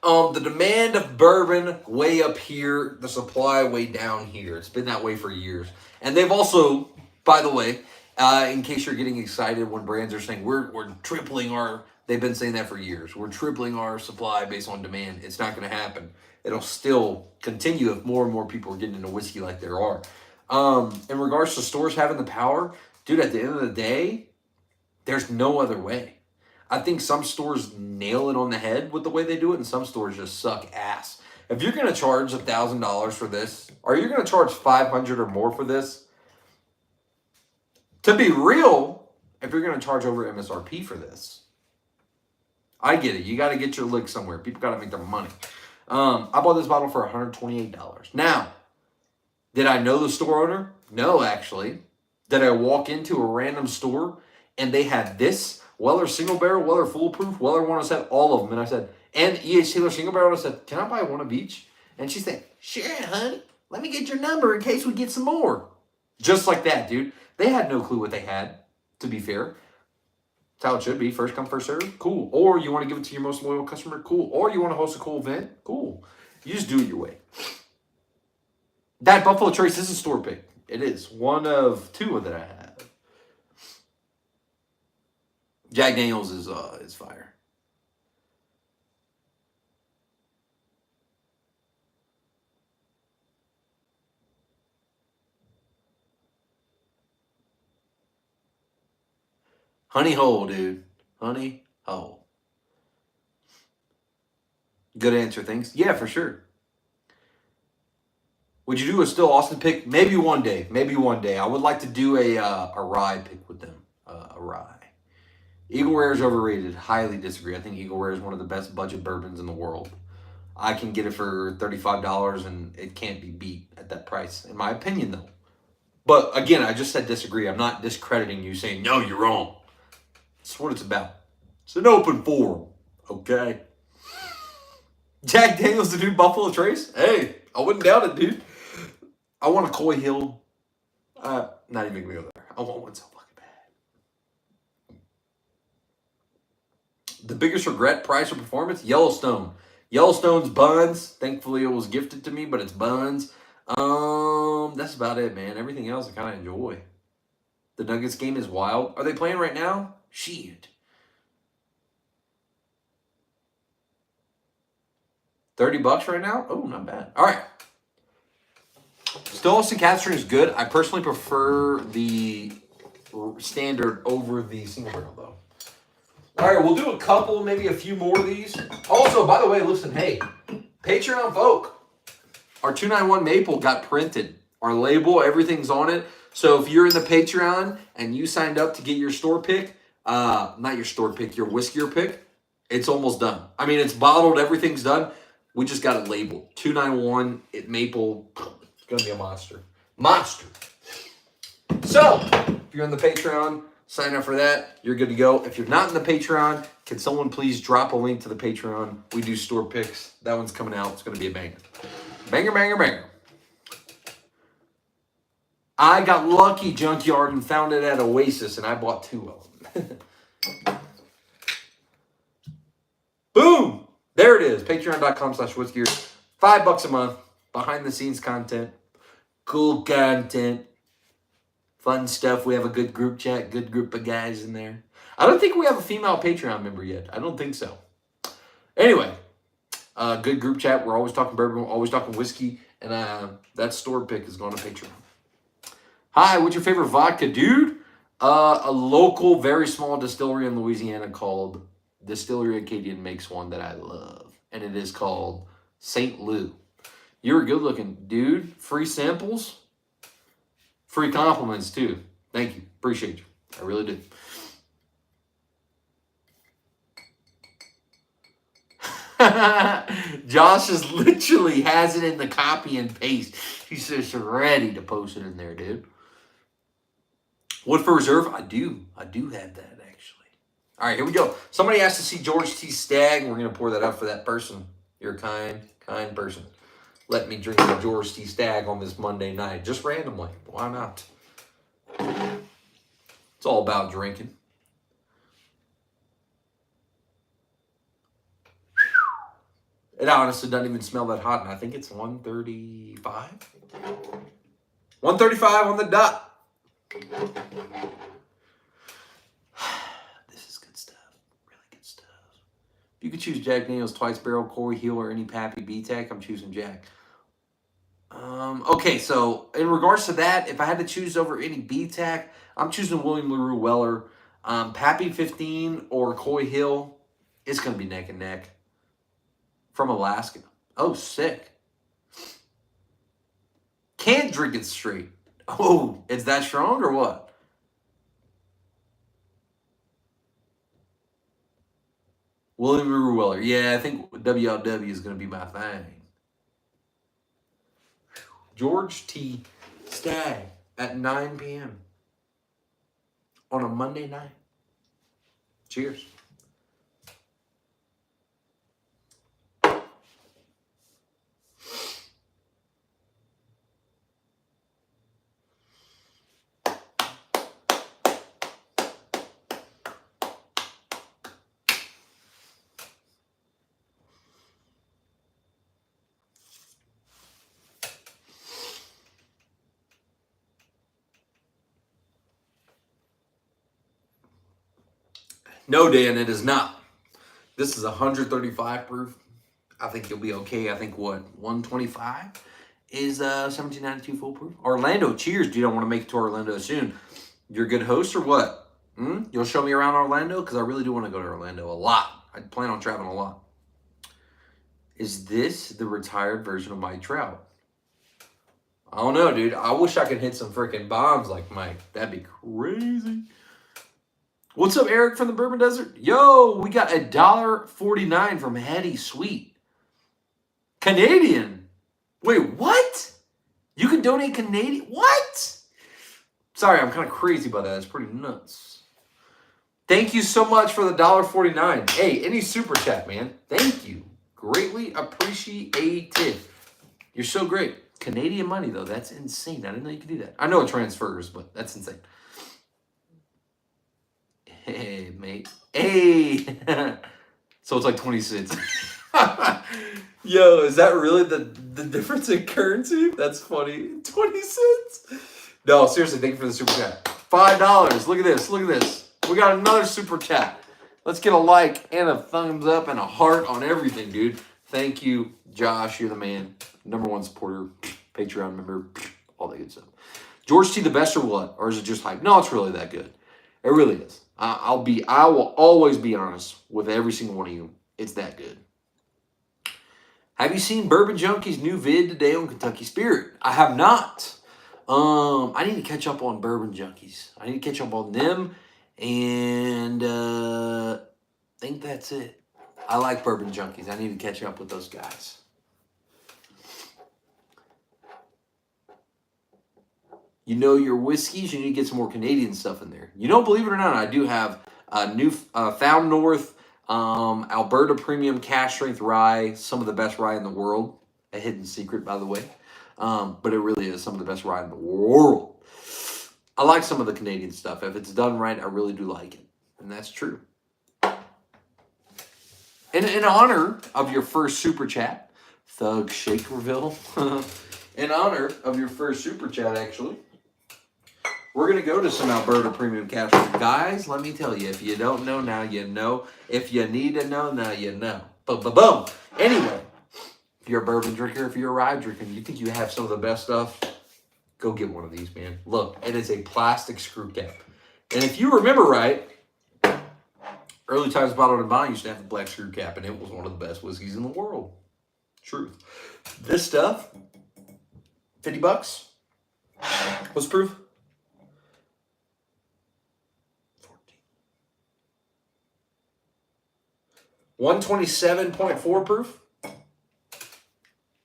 B: The demand of bourbon way up here, the supply way down here. It's been that way for years. And they've also, by the way, in case you're getting excited when brands are saying we're tripling our, they've been saying that for years. We're tripling our supply based on demand. It's not going to happen. It'll still continue if more and more people are getting into whiskey like there are. In regards to stores having the power, dude, at the end of the day, there's no other way. I think some stores nail it on the head with the way they do it, and some stores just suck ass. If you're going to charge $1,000 for this, or you're going to charge $500 or more for this, to be real, if you're going to charge over MSRP for this, I get it. You got to get your lick somewhere. People got to make their money. I bought this bottle for $128. Now, did I know the store owner? No, actually. Did I walk into a random store and they had this? Weller Single Barrel, Weller Foolproof, Weller 107, all of them. And I said, and E.H. Taylor Single Barrel. I said, can I buy one of each? And she said, sure, honey. Let me get your number in case we get some more. Just like that, dude. They had no clue what they had, to be fair. That's how it should be. First come, first serve. Cool. Or you want to give it to your most loyal customer. Cool. Or you want to host a cool event. Cool. You just do it your way. That Buffalo Trace is a store pick. It is. One of 2 that I have. Jack Daniels is fire. Honey hole, dude. Honey hole. Good answer, thanks. Yeah, for sure. Would you do a still Austin pick? Maybe one day. Maybe one day. I would like to do a rye pick with them. A rye. Eagle Rare is overrated. Highly disagree. I think Eagle Rare is one of the best budget bourbons in the world. I can get it for $35 and it can't be beat at that price, in my opinion, though. But again, I just said disagree. I'm not discrediting you saying, no, you're wrong. That's what it's about. It's an open forum, okay? Jack Daniels, the new Buffalo Trace? Hey, I wouldn't doubt it, dude. I want a Coy Hill. Not even going to go there. I want one so fucking bad. The biggest regret, price, or performance? Yellowstone. Yellowstone's buns. Thankfully, it was gifted to me, but it's buns. That's about it, man. Everything else I kind of enjoy. The Nuggets game is wild. Are they playing right now? Shit. 30 bucks right now? Oh, not bad. All right. Still Austin Capstring is good. I personally prefer the standard over the single barrel, though. All right, we'll do a couple, maybe a few more of these. Also, by the way, listen, hey, Patreon folk, our 291 Maple got printed. Our label, everything's on it. So if you're in the Patreon and you signed up to get your store pick, not your store pick, your whiskier pick, it's almost done. I mean, it's bottled, everything's done. We just got it labeled. 291 Maple. It's going to be a monster. Monster. So, if you're on the Patreon, sign up for that. You're good to go. If you're not in the Patreon, can someone please drop a link to the Patreon? We do store picks. That one's coming out. It's going to be a banger. Banger, banger, banger. I got lucky, Junkyard, and found it at Oasis, and I bought 2 of them. Boom! There it is. Patreon.com/whiskier. $5 a month. Behind-the-scenes content. Cool content. Fun stuff. We have a good group chat. Good group of guys in there. I don't think we have a female Patreon member yet. I don't think so. Anyway. Good group chat. We're always talking bourbon. We're always talking whiskey. And that store pick is going to Patreon. Hi, what's your favorite vodka, dude? A local, very small distillery in Louisiana called Distillery Acadian makes one that I love. And it is called St. Lou. You're a good-looking dude. Free samples. Free compliments, too. Thank you. Appreciate you. I really do. Josh is literally has it in the copy and paste. He's just ready to post it in there, dude. Woodford Reserve? I do have that, actually. All right, here we go. Somebody asked to see George T. Stagg. We're going to pour that up for that person. You're a kind person. Let me drink the George T. Stagg on this Monday night. Just randomly. Why not? It's all about drinking. It honestly doesn't even smell that hot, and I think it's 135. 135 on the dot. This is good stuff. Really good stuff. If you could choose Jack Daniels, Twice Barrel, Coy Hill, or any Pappy B-Tac, I'm choosing Jack. Okay, so in regards to that, if I had to choose over any B-Tac, I'm choosing William LaRue Weller. Pappy 15 or Coy Hill, it's going to be neck and neck. From Alaska. Oh, sick. Can't drink it straight. Oh, it's that strong or what? William LaRue Weller. Yeah, I think WLW is going to be my thing. George T. Stagg at 9 p.m. on a Monday night. Cheers. No, Dan, it is not. This is 135 proof. I think you'll be okay. I think, what, 125 is 1792 full proof? Orlando, cheers. Do you don't want to make it to Orlando soon? You're a good host or what? You'll show me around Orlando? Because I really do want to go to Orlando a lot. I plan on traveling a lot. Is this the retired version of Mike Trout? I don't know, dude. I wish I could hit some freaking bombs like Mike. That'd be crazy. What's up, Eric from the Bourbon Desert? Yo, we got $1.49 from Hetty Sweet. Canadian. Wait, what? You can donate Canadian? What? Sorry, I'm kind of crazy about that. It's pretty nuts. Thank you so much for the $1.49. Hey, any super chat, man. Thank you. Greatly appreciated. You're so great. Canadian money, though. That's insane. I didn't know you could do that. I know it transfers, but that's insane. Hey, mate. Hey. So it's like 20 cents. Yo, is that really the difference in currency? That's funny. 20 cents? No, seriously, thank you for the super chat. $5. Look at this. Look at this. We got another super chat. Let's get a like and a thumbs up and a heart on everything, dude. Thank you, Josh. You're the man. #1 supporter, Patreon member, all that good stuff. George T, the best or what? Or is it just hype? No, it's really that good. It really is. I will always be honest with every single one of you. It's that good. Have you seen Bourbon Junkie's new vid today on Kentucky Spirit? I have not. I need to catch up on Bourbon Junkies. I need to catch up on them, and I think that's it. I like Bourbon Junkies. I need to catch up with those guys. You know your whiskeys, you need to get some more Canadian stuff in there. You know, believe it or not, I do have a new Found North Alberta Premium Cash Strength Rye, some of the best rye in the world. A hidden secret, by the way. But it really is some of the best rye in the world. I like some of the Canadian stuff. If it's done right, I really do like it. And that's true. In honor of your first super chat, Thug Shakerville, in honor of your first super chat, actually, we're going to go to some Alberta Premium Cash. Guys, let me tell you, if you don't know, now you know. If you need to know, now you know. Boom. Anyway, if you're a bourbon drinker, if you're a rye drinker, and you think you have some of the best stuff, go get one of these, man. Look, it is a plastic screw cap. And if you remember right, Early Times Bottled and Bond used to have a black screw cap, and it was one of the best whiskeys in the world. Truth. This stuff, $50. What's proof? 127.4 proof.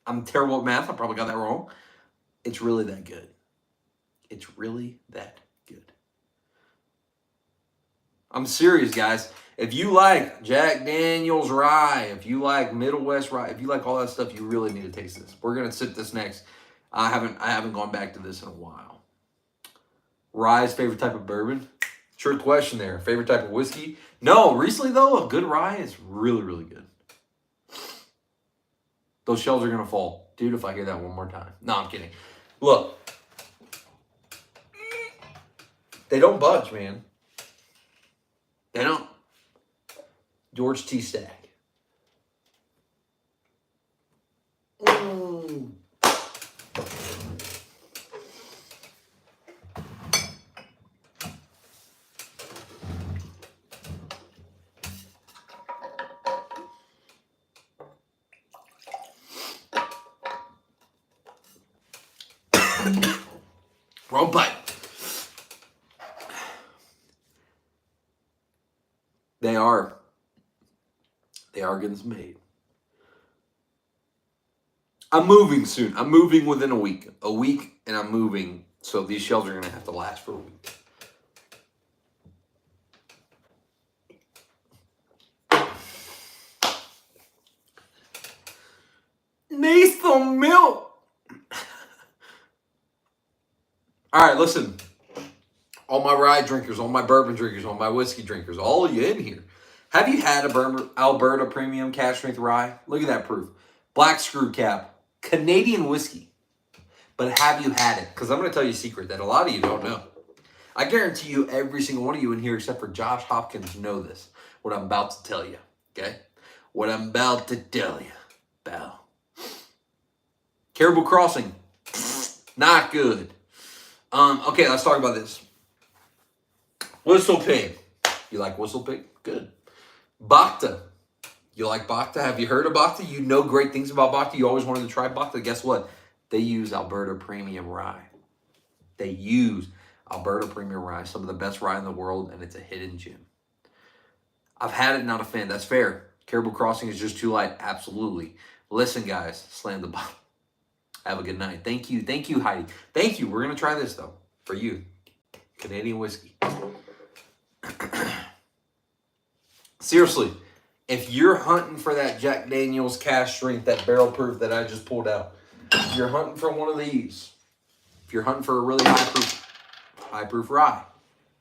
B: I'm terrible at math. I probably got that wrong. It's really that good. It's really that good. I'm serious, guys. If you like Jack Daniel's rye, if you like Middle West rye, if you like all that stuff, you really need to taste this. We're gonna sip this next. I haven't gone back to this in a while. Rye's favorite type of bourbon? Trick question there. Favorite type of whiskey? No, recently though, a good rye is really, really good. Those shells are gonna fall. Dude, if I hear that one more time. No, I'm kidding. Look. They don't budge, man. They don't. George T. Stagg. Wrong bite. They are getting some hate. I'm moving soon. I'm moving within a week. A week, and I'm moving. So these shells are going to have to last for a week. Need some milk. All right, listen. All my rye drinkers, all my bourbon drinkers, all my whiskey drinkers, all of you in here. Have you had a Alberta Premium Cash Strength Rye? Look at that proof. Black screw cap. Canadian whiskey. But have you had it? Because I'm going to tell you a secret that a lot of you don't know. I guarantee you every single one of you in here except for Josh Hopkins know this. What I'm about to tell you. Okay? What I'm about to tell you. Bow. Caribou Crossing. Not good. Okay, let's talk about this. Whistle Pig. You like Whistle Pig? Good. Bacta. You like Bacta? Have you heard of Bacta? You know great things about Bacta. You always wanted to try Bacta. Guess what? They use Alberta Premium Rye. They use Alberta Premium Rye, some of the best rye in the world, and it's a hidden gem. I've had it, not a fan. That's fair. Caribou Crossing is just too light. Absolutely. Listen, guys, slam the bottom. Have a good night. Thank you. Thank you, Heidi. Thank you. We're going to try this, though, for you. Canadian whiskey. Seriously, if you're hunting for that Jack Daniel's cash strength, that barrel proof that I just pulled out, if you're hunting for one of these, if you're hunting for a really high proof rye,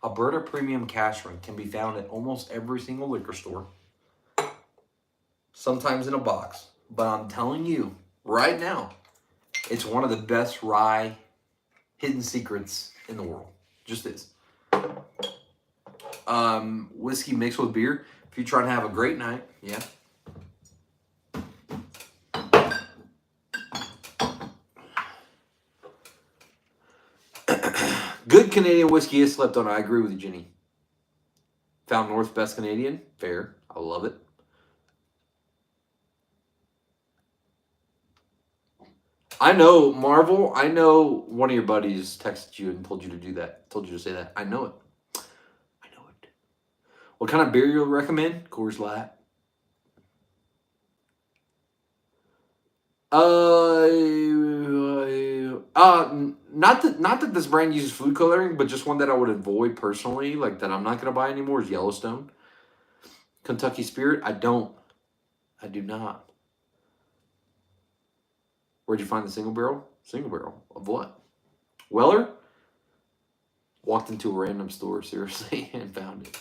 B: Alberta Premium Cash Strength can be found at almost every single liquor store. Sometimes in a box. But I'm telling you, right now, it's one of the best rye hidden secrets in the world. Just is. Whiskey mixed with beer. If you're trying to have a great night, yeah. Good Canadian whiskey is slept on. I agree with you, Jenny. Found North Best Canadian. Fair. I love it. I know, Marvel, I know one of your buddies texted you and told you to do that. Told you to say that. I know it. I know it. What kind of beer you'll recommend? Coors Light. Not that this brand uses food coloring, but just one that I would avoid personally, like that I'm not gonna buy anymore, is Yellowstone. Kentucky Spirit, I do not. Where'd you find the single barrel? Single barrel of what? Weller? Walked into a random store, seriously, and found it.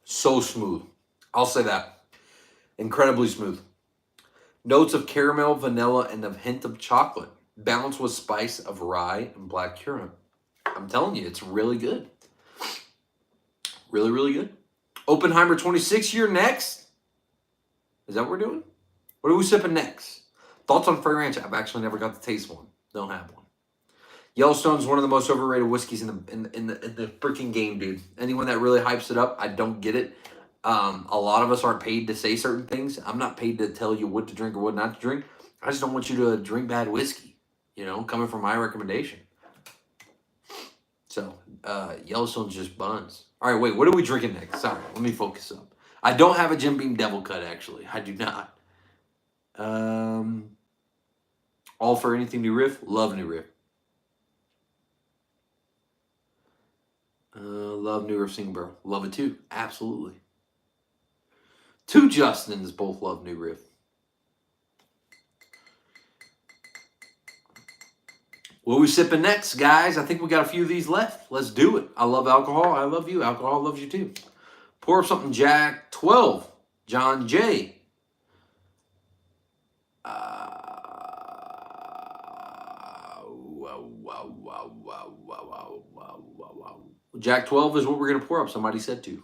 B: So smooth. I'll say that. Incredibly smooth. Notes of caramel, vanilla, and a hint of chocolate. Balanced with spice of rye and black currant. I'm telling you, it's really good. Really, really good. Oppenheimer 26 year next. Is that what we're doing? What are we sipping next? Thoughts on Free Ranch? I've actually never got to taste one. Don't have one. Yellowstone is one of the most overrated whiskeys in the freaking game, dude. Anyone that really hypes it up, I don't get it. A lot of us aren't paid to say certain things. I'm not paid to tell you what to drink or what not to drink. I just don't want you to drink bad whiskey, you know, coming from my recommendation. So, Yellowstone's just buns. All right, wait, what are we drinking next? Sorry, let me focus up. I don't have a Jim Beam Devil Cut, actually. I do not. All for anything New Riff? Love New Riff. Love New Riff Single Barrel. Love it too. Absolutely. Two Justins both love New Riff. What are we sipping next, guys? I think we got a few of these left. Let's do it. I love alcohol. I love you. Alcohol loves you too. Pour up something Jack 12. John J. Jack 12 is what we're going to pour up. Somebody said to.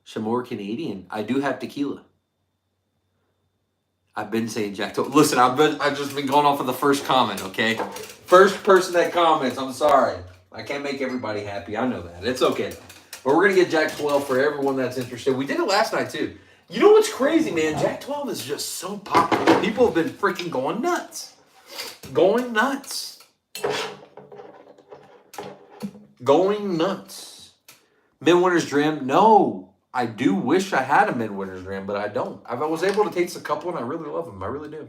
B: Some more Canadian. I do have tequila. I've been saying Jack 12. Listen, I've just been going off of the first comment, okay? First person that comments, I'm sorry. I can't make everybody happy. I know that. It's okay, though. But we're going to get Jack 12 for everyone that's interested. We did it last night, too. You know what's crazy, man? Jack 12 is just so popular. People have been freaking going nuts. Going nuts. Going nuts. Midwinter's Dram? No. I do wish I had a Midwinter's Dram, but I don't. I was able to taste a couple, and I really love them. I really do.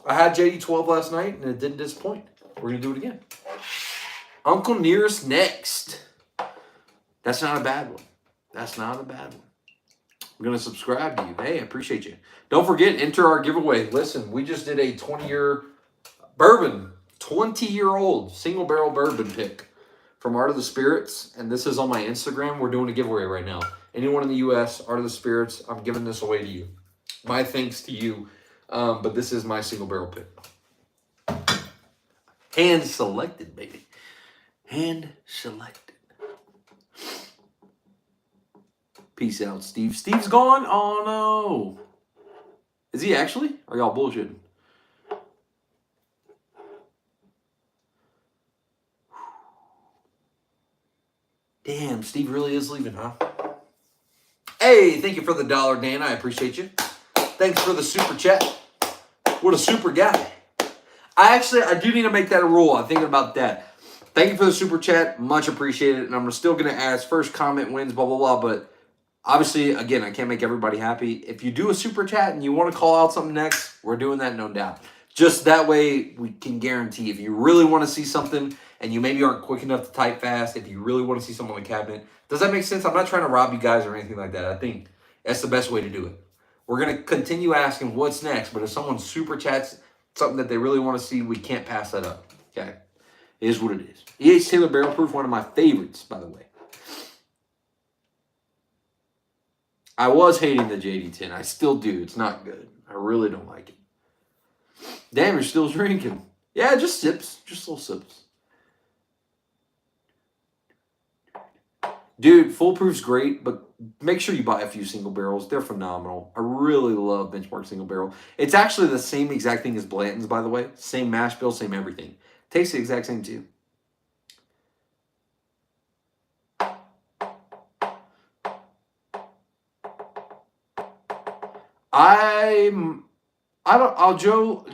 B: I had JD12 last night, and it didn't disappoint. We're going to do it again. Uncle Nearest next. That's not a bad one. That's not a bad one. I'm going to subscribe to you. Hey, I appreciate you. Don't forget, enter our giveaway. Listen, we just did a 20-year bourbon, 20-year-old single barrel bourbon pick from Art of the Spirits, and this is on my Instagram. We're doing a giveaway right now. Anyone in the U.S., Art of the Spirits, I'm giving this away to you. My thanks to you. But this is my single barrel pick. Hand selected, baby. Hand selected. Peace out, Steve. Steve's gone? Oh, no. Is he actually? Or y'all bullshitting? Damn, Steve really is leaving, huh? Hey, thank you for the $1, Dan. I appreciate you. Thanks for the super chat. What a super guy. I do need to make that a rule. I'm thinking about that. Thank you for the super chat. Much appreciated. And I'm still going to ask first comment wins, blah, blah, blah. But obviously, again, I can't make everybody happy. If you do a super chat and you want to call out something next, we're doing that, no doubt. Just that way, we can guarantee if you really want to see something and you maybe aren't quick enough to type fast, if you really want to see something on the cabinet. Does that make sense? I'm not trying to rob you guys or anything like that. I think that's the best way to do it. We're going to continue asking what's next, but if someone super chats something that they really want to see, we can't pass that up. Okay? It is what it is. EH Taylor Barrel Proof, one of my favorites, by the way. I was hating the JD10. I still do. It's not good. I really don't like it. Damn, you're still drinking. Yeah, just sips. Just little sips. Dude, Foolproof's great, but make sure you buy a few single barrels. They're phenomenal. I really love Benchmark Single Barrel. It's actually the same exact thing as Blanton's, by the way. Same mash bill, same everything. Tastes the exact same, too.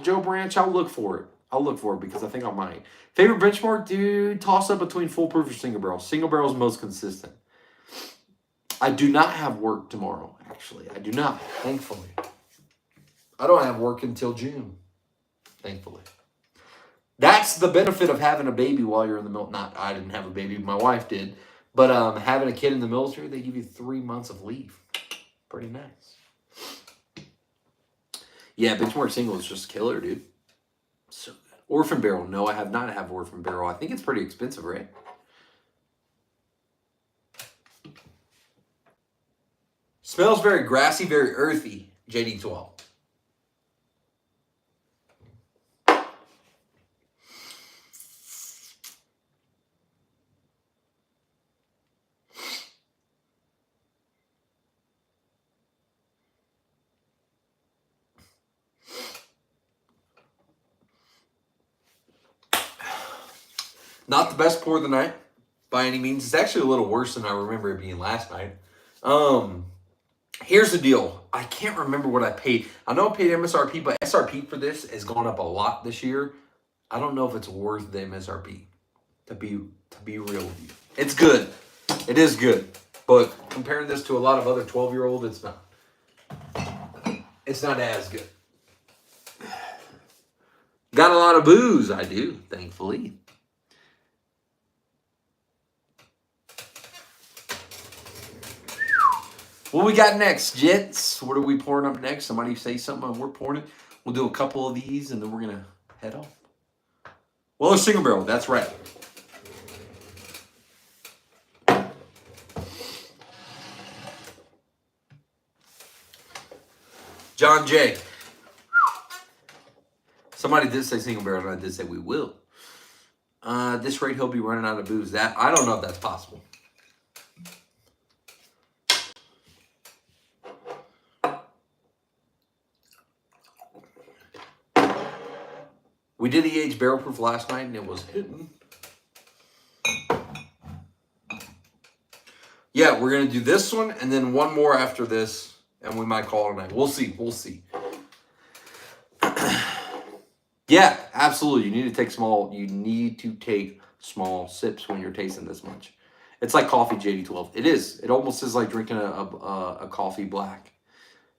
B: Joe Branch, I'll look for it. I'll look for it because I think I might. Favorite benchmark, dude, toss up between foolproof or single barrel. Single barrel is most consistent. I do not have work tomorrow, actually. I do not, thankfully. I don't have work until June, thankfully. That's the benefit of having a baby while you're in the military. Not, I didn't have a baby, my wife did. But having a kid in the military, they give you 3 months of leave. Pretty nice. Yeah, Benchmark Single is just killer, dude. So good. Orphan Barrel. No, I have not had Orphan Barrel. I think it's pretty expensive, right? Smells very grassy, very earthy. JD12. Not the best pour of the night, by any means. It's actually a little worse than I remember it being last night. Here's the deal. I can't remember what I paid. I know I paid MSRP, but SRP for this has gone up a lot this year. I don't know if it's worth the MSRP, to be real with you. It's good. It is good. But comparing this to a lot of other 12-year-olds, it's not. It's not as good. Got a lot of booze, I do, thankfully. What we got next, gents? What are we pouring up next? Somebody say something and we're pouring it. We'll do a couple of these and then we're going to head off. Well, a single barrel. That's right. John J. Somebody did say single barrel and I did say we will. At this rate, he'll be running out of booze. That I don't know if that's possible. We did EH barrel proof last night and it was hitting. Yeah, we're going to do this one and then one more after this and we might call it a night. We'll see. We'll see. Yeah, absolutely. You need to take small sips when you're tasting this much. It's like coffee JD12. It is. It almost is like drinking a coffee black.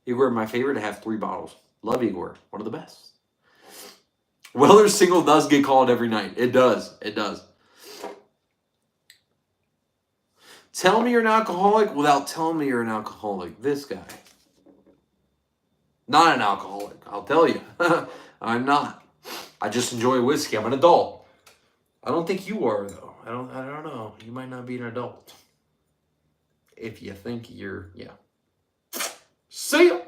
B: Igor, my favorite, to have 3 bottles. Love Igor. One of the best. Weller's Single does get called every night. It does. It does. Tell me you're an alcoholic without telling me you're an alcoholic. This guy. Not an alcoholic, I'll tell you. I'm not. I just enjoy whiskey. I'm an adult. I don't think you are, though. I don't know. You might not be an adult. If you think you're, yeah. See ya.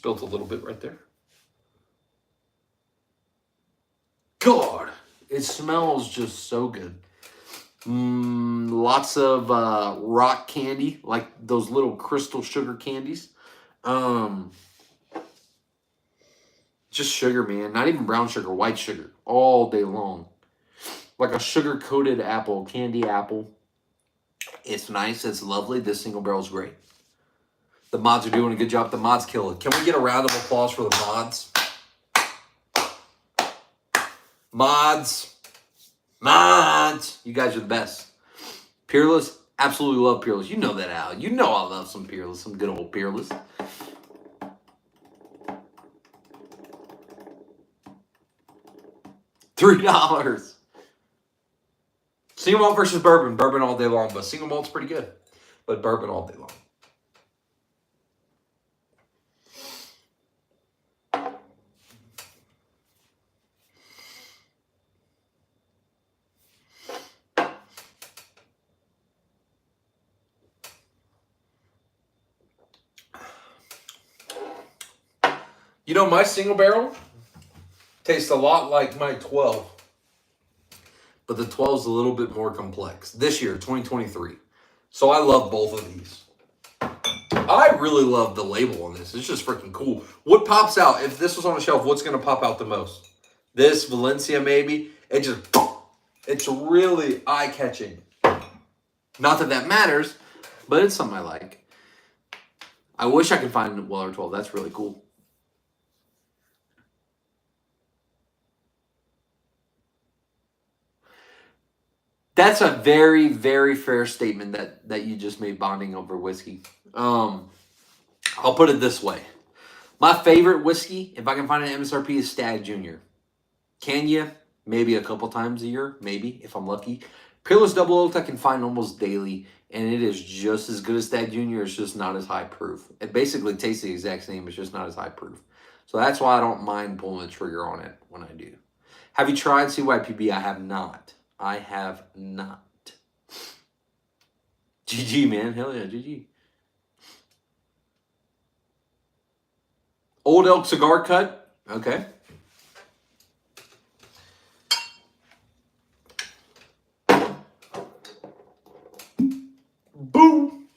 B: Spilt a little bit right there. God, it smells just so good. Lots of rock candy, like those little crystal sugar candies. Just sugar, man. Not even brown sugar, white sugar. All day long. Like a sugar-coated apple, candy apple. It's nice. It's lovely. This single barrel is great. The mods are doing a good job. The mods kill it. Can we get a round of applause for the mods? Mods. Mods. You guys are the best. Peerless. Absolutely love Peerless. You know that, Al. You know I love some Peerless. Some good old Peerless. $3. Single malt versus bourbon. Bourbon all day long, but single malt's pretty good. But bourbon all day long. You know, my single barrel tastes a lot like my 12. But the 12 is a little bit more complex. This year, 2023. So I love both of these. I really love the label on this. It's just freaking cool. What pops out? If this was on a shelf, what's going to pop out the most? This, Valencia maybe. It's really eye-catching. Not that that matters, but it's something I like. I wish I could find Weller 12. That's really cool. That's a very, very fair statement that you just made, bonding over whiskey. I'll put it this way. My favorite whiskey, if I can find an MSRP, is Stagg Junior. Can you? Maybe a couple times a year. Maybe, if I'm lucky. Peerless Double Oaked I can find almost daily, and it is just as good as Stagg Junior. It's just not as high proof. It basically tastes the exact same. It's just not as high proof. So that's why I don't mind pulling the trigger on it when I do. Have you tried CYPB? I have not. I have not. GG, man. Hell yeah, GG. Old Elk Cigar Cut. Okay. Boom.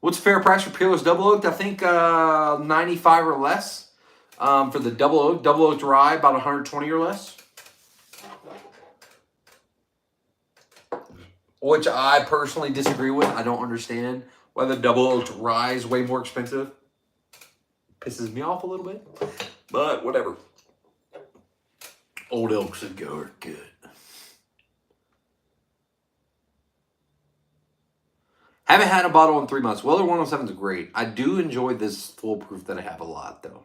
B: What's fair price for Peerless Double Oaked? I think 95 or less. For the Double Oaked rye, about 120 or less. Which I personally disagree with. I don't understand why the Double Oaked rye is way more expensive. Pisses me off a little bit. But whatever. Old Elk Cigar good. Haven't had a bottle in 3 months. Weller 107 is great. I do enjoy this foolproof that I have a lot, though.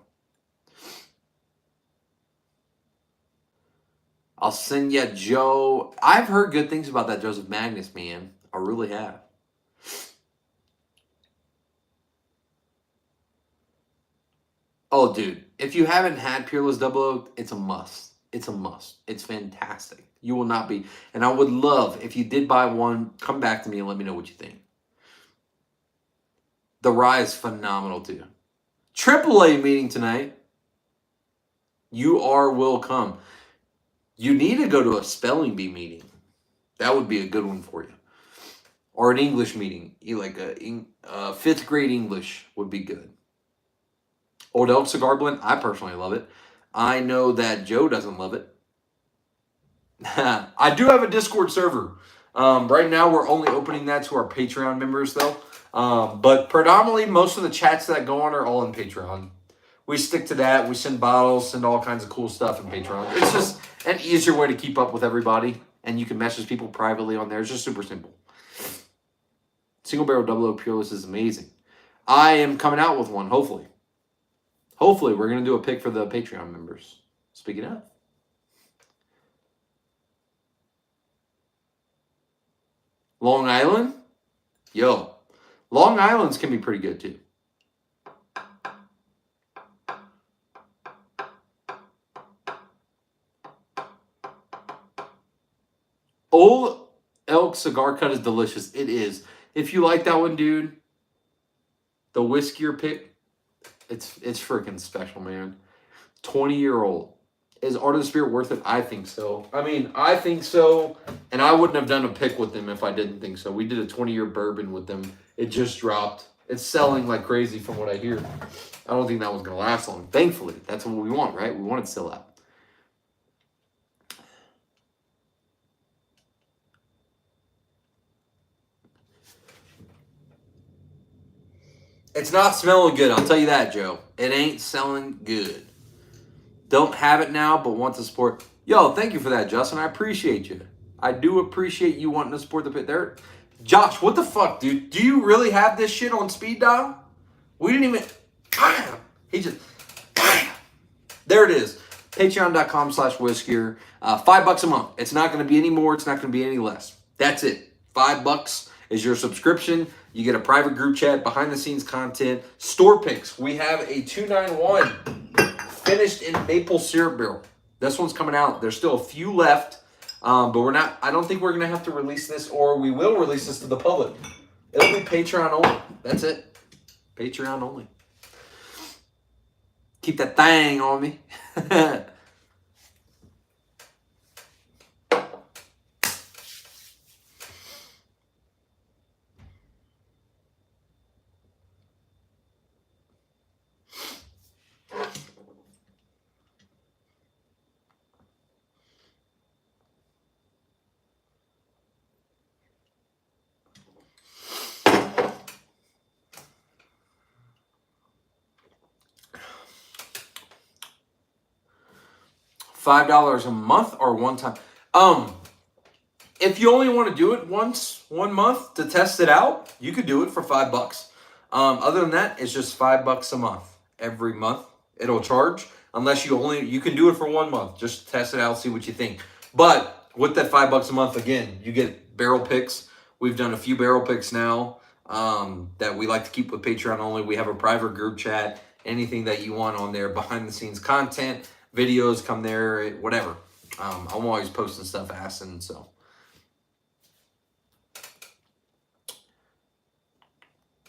B: I'll send you Joe. I've heard good things about that Joseph Magnus, man. I really have. Oh, dude. If you haven't had Peerless Double Oaked, it's a must. It's a must. It's fantastic. You will not be. And I would love, if you did buy one, come back to me and let me know what you think. The rye is phenomenal, too. AAA meeting tonight. You will come. You need to go to a spelling bee meeting. That would be a good one for you. Or an English meeting. Like a 5th grade English would be good. Old Elk Cigar Blend, I personally love it. I know that Joe doesn't love it. I do have a Discord server. Right now, we're only opening that to our Patreon members, though. But predominantly, most of the chats that go on are all in Patreon. We stick to that. We send bottles, send all kinds of cool stuff in Patreon. It's just an easier way to keep up with everybody. And you can message people privately on there. It's just super simple. Single Barrel Double Oak Peerless is amazing. I am coming out with one, hopefully. Hopefully, we're going to do a pick for the Patreon members. Speaking of. Long Island? Yo. Long Islands can be pretty good, too. Old Elk Cigar Cut is delicious. It is. If you like that one, dude, The whiskier pick, it's freaking special, man. 20-year-old. Is Art of the Spirit worth it? I think so. I mean, I think so. And I wouldn't have done a pick with them if I didn't think so. We did a 20-year bourbon with them. It just dropped. It's selling like crazy from what I hear. I don't think that one's going to last long. Thankfully, that's what we want, right? We want it to sell out. It's not smelling good, I'll tell you that, Joe. It ain't selling good. Don't have it now, but want to support. Yo, thank you for that, Justin. I appreciate you. I do appreciate you wanting to support the pit there. Josh, what the fuck, dude? Do you really have this shit on speed dial? We didn't even... He just... There it is. Patreon.com/whiskier. $5 a month. It's not going to be any more. It's not going to be any less. That's it. $5 is your subscription. You get a private group chat, behind-the-scenes content, store picks. We have a 291 finished in maple syrup barrel. This one's coming out. There's still a few left, but we're not. I don't think we're going to have to release this, or we will release this to the public. It'll be Patreon only. That's it. Patreon only. Keep that thing on me. $5 a month or one time. If you only want to do it once, 1 month to test it out, you could do it for $5. Other than that, it's just $5 a month. Every month it'll charge, unless you can do it for 1 month. Just test it out, see what you think. But with that $5 a month, again, you get barrel picks. We've done a few barrel picks now that we like to keep with Patreon only. We have a private group chat. Anything that you want on there, behind the scenes content. Videos come there, whatever. I'm always posting stuff, asking, so.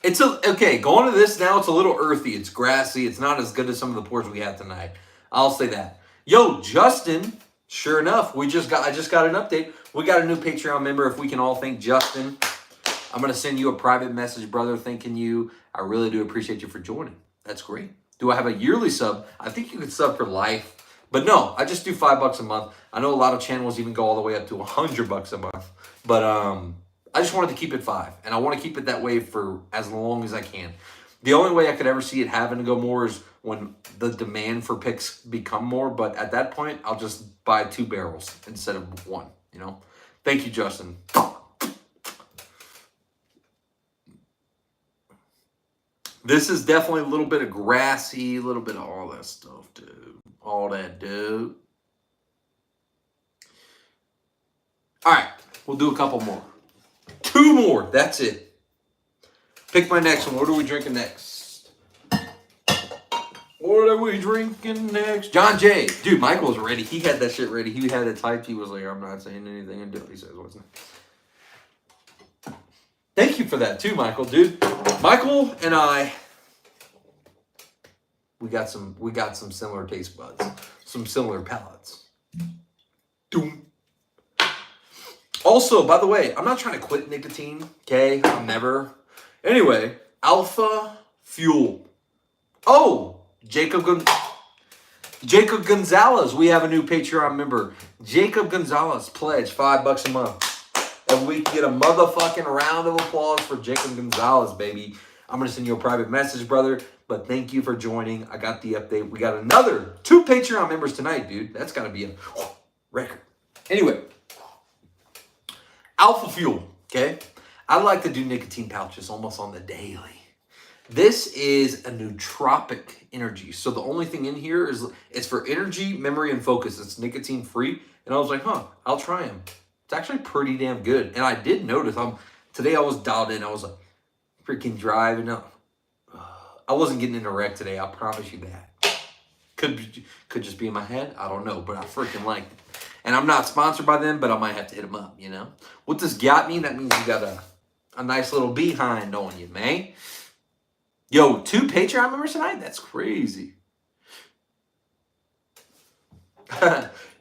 B: Okay, going to this now, it's a little earthy. It's grassy. It's not as good as some of the pours we had tonight. I'll say that. Yo, Justin, sure enough, I just got an update. We got a new Patreon member. If we can all thank Justin. I'm going to send you a private message, brother, thanking you. I really do appreciate you for joining. That's great. Do I have a yearly sub? I think you could sub for life. But no, I just do $5 a month. I know a lot of channels even go all the way up to $100 a month. But I just wanted to keep it $5. And I want to keep it that way for as long as I can. The only way I could ever see it having to go more is when the demand for picks become more. But at that point, I'll just buy 2 barrels instead of 1, you know. Thank you, Justin. This is definitely a little bit of grassy, a little bit of all that stuff, dude. All that, dude. All right, we'll do a couple more. 2 more, that's it. Pick my next one. What are we drinking next? What are we drinking next? John Jay. Dude, Michael's ready. He had that shit ready. He had it typed. He was like, I'm not saying anything until he says what's next. Thank you for that too, Michael, dude. Michael and I, we got some similar taste buds, some similar palates. Doom. Also, by the way, I'm not trying to quit nicotine, okay? I'll never. Anyway, Alpha Fuel. Oh, Jacob Gonzalez. We have a new Patreon member. Jacob Gonzalez pledged $5 a month. And we can get a motherfucking round of applause for Jacob Gonzalez, baby. I'm going to send you a private message, brother. But thank you for joining. I got the update. We got another 2 Patreon members tonight, dude. That's got to be a record. Anyway. Alpha Fuel, okay? I like to do nicotine pouches almost on the daily. This is a nootropic energy. So the only thing in here is it's for energy, memory, and focus. It's nicotine free. And I was like, I'll try them. It's actually pretty damn good. And I did notice, today I was dialed in. I was like, freaking driving up. I wasn't getting in a wreck today. I promise you that. Could just be in my head. I don't know. But I freaking liked it. And I'm not sponsored by them, but I might have to hit them up, you know. What does got mean? That means you got a nice little behind on you, man. Yo, 2 Patreon members tonight? That's crazy.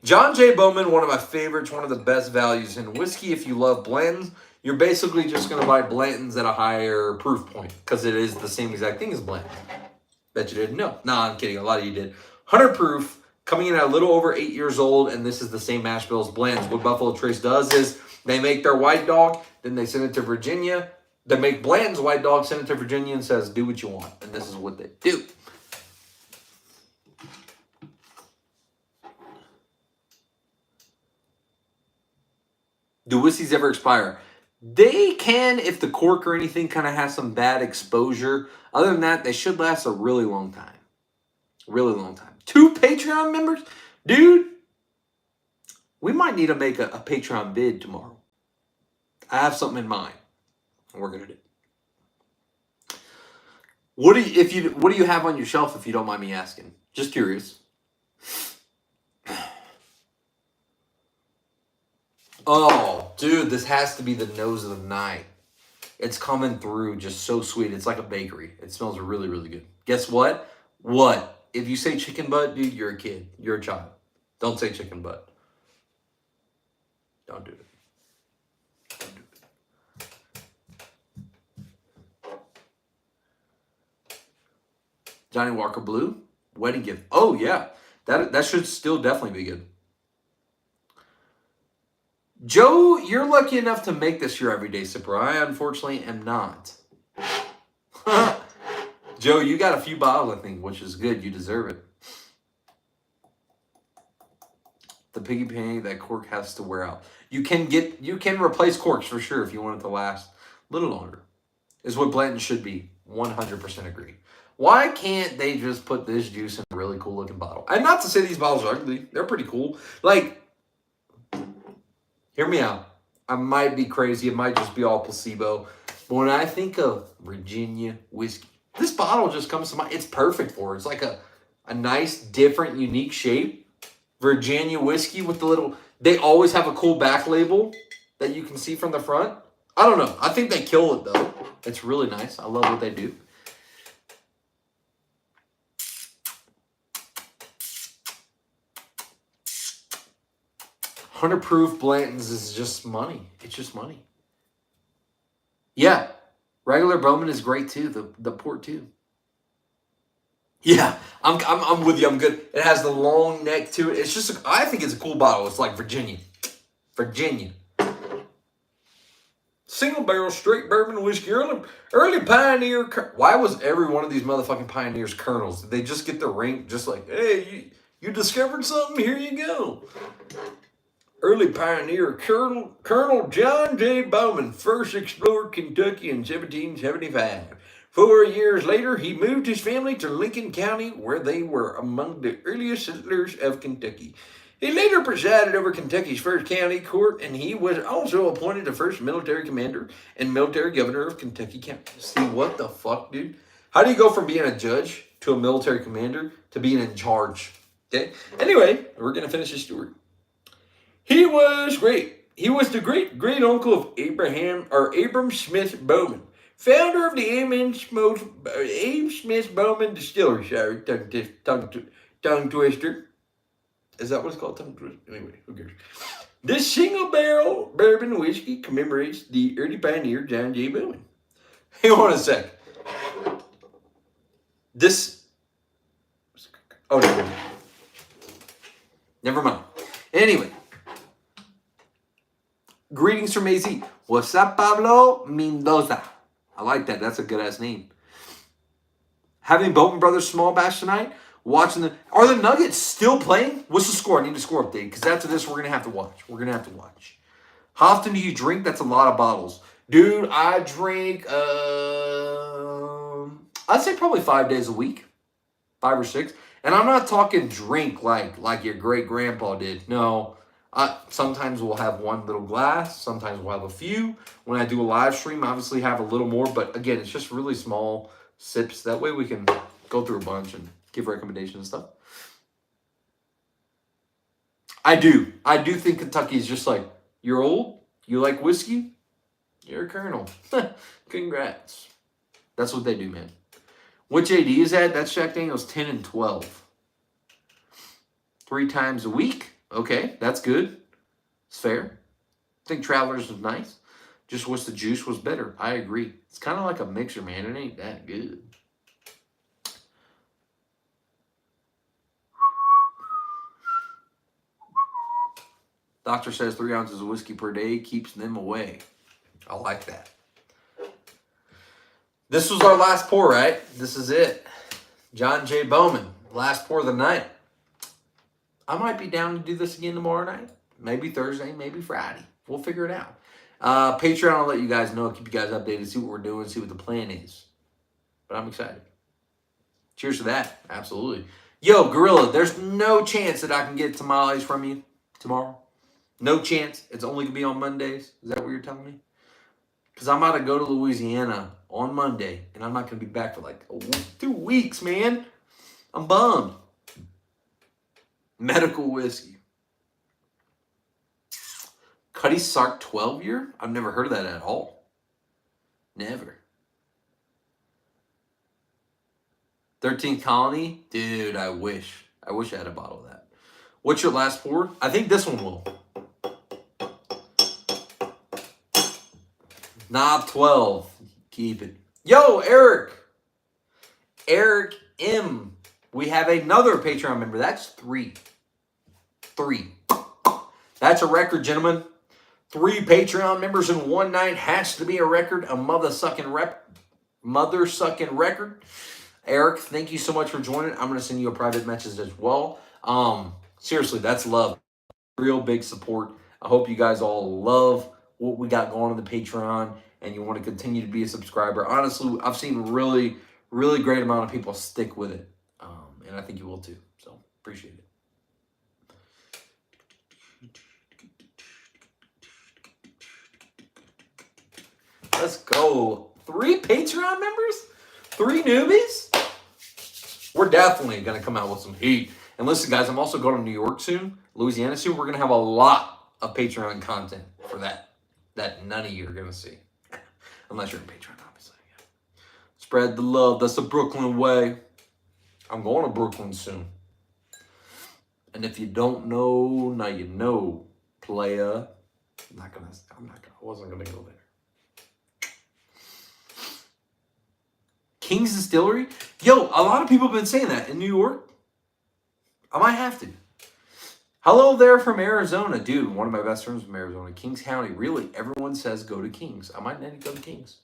B: John J. Bowman, one of my favorites, one of the best values in whiskey. If you love blends, you're basically just going to buy Blanton's at a higher proof point because it is the same exact thing as Blanton. Bet you didn't know. Nah, I'm kidding. A lot of you did. 100 proof, coming in at a little over 8 years old, and this is the same mash bill as blends. What Buffalo Trace does is they make their white dog, then they send it to Virginia. They make Blanton's white dog, send it to Virginia, and says, do what you want. And this is what they do. Do whiskeys ever expire? They can if the cork or anything kind of has some bad exposure. Other than that, they should last a really long time. Really long time. 2 Patreon members? Dude, we might need to make a Patreon bid tomorrow. I have something in mind. And we're going to do. What do you have on your shelf if you don't mind me asking? Just curious. Oh, dude, this has to be the nose of the night. It's coming through just so sweet. It's like a bakery. It smells really, really good. Guess what? What? If you say chicken butt, dude, you're a kid. You're a child. Don't say chicken butt. Don't do it. Don't do it. Johnny Walker Blue, wedding gift. Oh, yeah. That should still definitely be good. Joe, you're lucky enough to make this your everyday sipper. I, unfortunately, am not. Joe, you got a few bottles, I think, which is good. You deserve it. The piggy penny, that cork has to wear out. You can replace corks for sure if you want it to last a little longer. Is what Blanton should be. 100% agree. Why can't they just put this juice in a really cool looking bottle? And not to say these bottles are ugly. They're pretty cool. Like, hear me out. I might be crazy. It might just be all placebo. But when I think of Virginia whiskey, this bottle just comes to mind. It's perfect for it. It's like a nice, different, unique shape. Virginia whiskey with the little... They always have a cool back label that you can see from the front. I don't know. I think they kill it, though. It's really nice. I love what they do. Hundred proof Blanton's is just money. It's just money. Yeah, regular Bowman is great too. The port too. Yeah, I'm with you. I'm good. It has the long neck to it. It's just I think it's a cool bottle. It's like Virginia. Single barrel straight bourbon whiskey. Early pioneer. Why was every one of these motherfucking pioneers colonels? Did they just get the rank? Just like, hey, you discovered something. Here you go. Early pioneer Colonel John J. Bowman first explored Kentucky in 1775. 4 years later, he moved his family to Lincoln County, where they were among the earliest settlers of Kentucky. He later presided over Kentucky's first county court, and he was also appointed the first military commander and military governor of Kentucky County. See, what the fuck, dude? How do you go from being a judge to a military commander to being in charge? Okay. Anyway, we're going to finish this story. He was great. He was the great uncle of Abram Smith Bowman, founder of the Abe Smith Bowman Distillery. Sorry, tongue twister. Is that what it's called? Tongue twister. Anyway, who cares? This single barrel bourbon whiskey commemorates the early pioneer John J. Bowman. Hang on a sec. Oh, never mind. Anyway. Greetings from AZ. What's up, Pablo Mendoza? I like that. That's a good-ass name. Having Bowman Brothers small batch tonight. Are the Nuggets still playing? What's the score? I need a score update. Because after this, we're going to have to watch. How often do you drink? That's a lot of bottles. Dude, I drink, I'd say probably 5 days a week. 5 or 6. And I'm not talking drink like your great-grandpa did. No. Sometimes we'll have one little glass. Sometimes we'll have a few. When I do a live stream, I obviously have a little more. But again, it's just really small sips. That way we can go through a bunch and give recommendations and stuff. I do think Kentucky is just like, you're old? You like whiskey? You're a colonel. Congrats. That's what they do, man. Which AD is that? That's Jack Daniels 10 and 12. 3 times a week. Okay, that's good. It's fair. I think Travelers was nice. Just wish the juice was better. I agree. It's kind of like a mixer, man. It ain't that good. Doctor says 3 ounces of whiskey per day keeps them away. I like that. This was our last pour, right? This is it. John J. Bowman, last pour of the night. I might be down to do this again tomorrow night. Maybe Thursday, maybe Friday. We'll figure it out. Patreon, I'll let you guys know. Keep you guys updated. See what we're doing. See what the plan is. But I'm excited. Cheers to that. Absolutely. Yo, Gorilla, there's no chance that I can get tamales from you tomorrow. No chance. It's only going to be on Mondays. Is that what you're telling me? Because I'm about to go to Louisiana on Monday, and I'm not going to be back for like 2 weeks, man. I'm bummed. Medical whiskey. Cuddy Sark 12-year? I've never heard of that at all. Never. 13th Colony? Dude, I wish. I wish I had a bottle of that. What's your last pour? I think this one will. Knob 12. Keep it. Yo, Eric. Eric M. We have another Patreon member. That's 3. 3. That's a record, gentlemen. 3 Patreon members in one night has to be a record. A mother-sucking record. Eric, thank you so much for joining. I'm going to send you a private message as well. Seriously, that's love. Real big support. I hope you guys all love what we got going on the Patreon and you want to continue to be a subscriber. Honestly, I've seen really, really great amount of people stick with it. And I think you will too. So, appreciate it. Let's go. 3 Patreon members? 3 newbies? We're definitely going to come out with some heat. And listen, guys, I'm also going to New York soon, Louisiana soon. We're going to have a lot of Patreon content for that none of you are going to see. Unless you're in Patreon, obviously. Yeah. Spread the love. That's the Brooklyn way. I'm going to Brooklyn soon. And if you don't know, now you know, playa. I wasn't going to go there. King's Distillery? Yo, a lot of people have been saying that in New York. I might have to. Hello there from Arizona. Dude, one of my best friends from Arizona. Kings County. Really, everyone says go to Kings. I might need to go to Kings.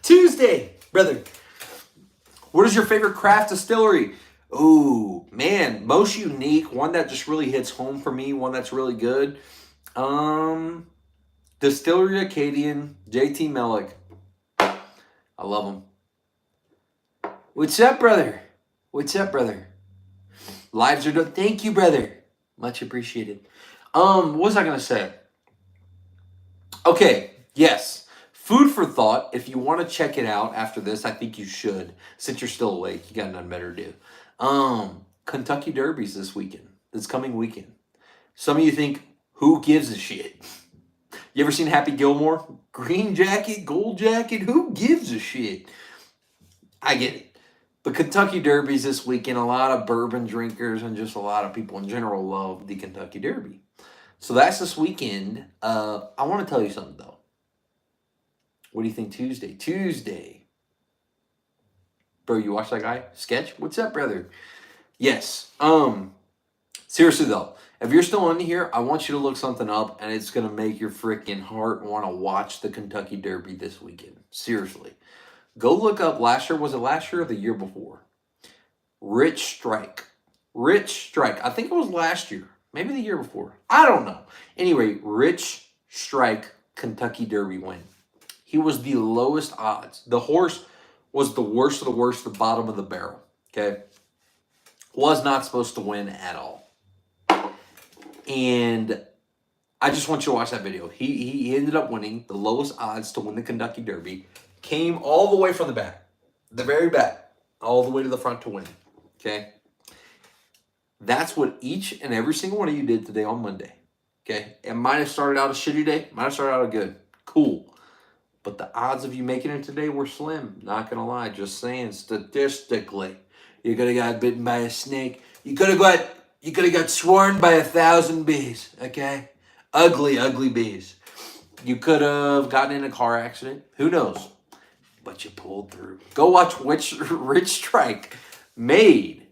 B: Tuesday, brother. What is your favorite craft distillery? Ooh, man, most unique, one that just really hits home for me, one that's really good. Distillery Acadian, JT Mellick. I love him. What's up, brother? What's up, brother? Lives are done. Thank you, brother. Much appreciated. What was I gonna say? Okay, yes. Food for thought. If you want to check it out after this, I think you should. Since you're still awake, you got nothing better to do. Kentucky Derby's this weekend. This coming weekend. Some of you think, who gives a shit? You ever seen Happy Gilmore? Green jacket, gold jacket, who gives a shit? I get it. But Kentucky Derby's this weekend. A lot of bourbon drinkers and just a lot of people in general love the Kentucky Derby. So that's this weekend. I want to tell you something, though. What do you think Tuesday? Bro, you watch that guy? Sketch? What's up, brother? Yes. Seriously, though. If you're still in here, I want you to look something up, and it's going to make your freaking heart want to watch the Kentucky Derby this weekend. Seriously. Go look up last year. Was it last year or the year before? Rich Strike. I think it was last year. Maybe the year before. I don't know. Anyway, Rich Strike Kentucky Derby win. He was the lowest odds. The horse was the worst of the worst, the bottom of the barrel. Okay? Was not supposed to win at all. And I just want you to watch that video. He ended up winning the lowest odds to win the Kentucky Derby. Came all the way from the back. The very back. All the way to the front to win. Okay? That's what each and every single one of you did today on Monday. Okay? It might have started out a shitty day. Might have started out good. Cool. But the odds of you making it today were slim. Not going to lie. Just saying, statistically. You could have got bitten by a snake. You could have got swarmed by 1,000 bees. Okay? Ugly, ugly bees. You could have gotten in a car accident. Who knows? But you pulled through. Go watch Rich Strike made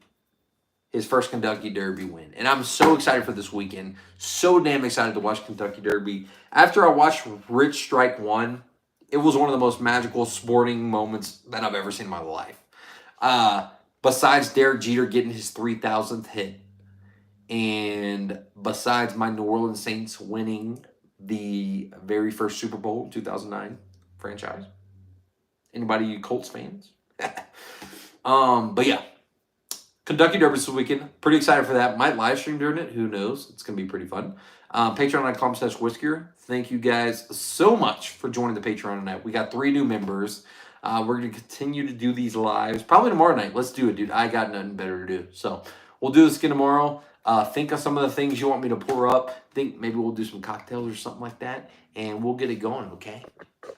B: his first Kentucky Derby win. And I'm so excited for this weekend. So damn excited to watch Kentucky Derby. After I watched Rich Strike win, it was one of the most magical sporting moments that I've ever seen in my life. Besides Derek Jeter getting his 3,000th hit, and besides my New Orleans Saints winning the very first Super Bowl in 2009 franchise. Anybody Colts fans? But yeah, Kentucky Derby this weekend. Pretty excited for that. Might live stream during it. Who knows? It's going to be pretty fun. Patreon.com/Whisker. Thank you guys so much for joining the Patreon tonight. We got 3 new members. We're going to continue to do these lives. Probably tomorrow night. Let's do it, dude. I got nothing better to do. So we'll do this again tomorrow. Think of some of the things you want me to pour up. Think maybe we'll do some cocktails or something like that. And we'll get it going, okay?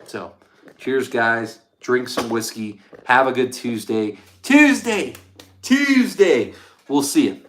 B: So, cheers, guys. Drink some whiskey. Have a good Tuesday. Tuesday! We'll see you.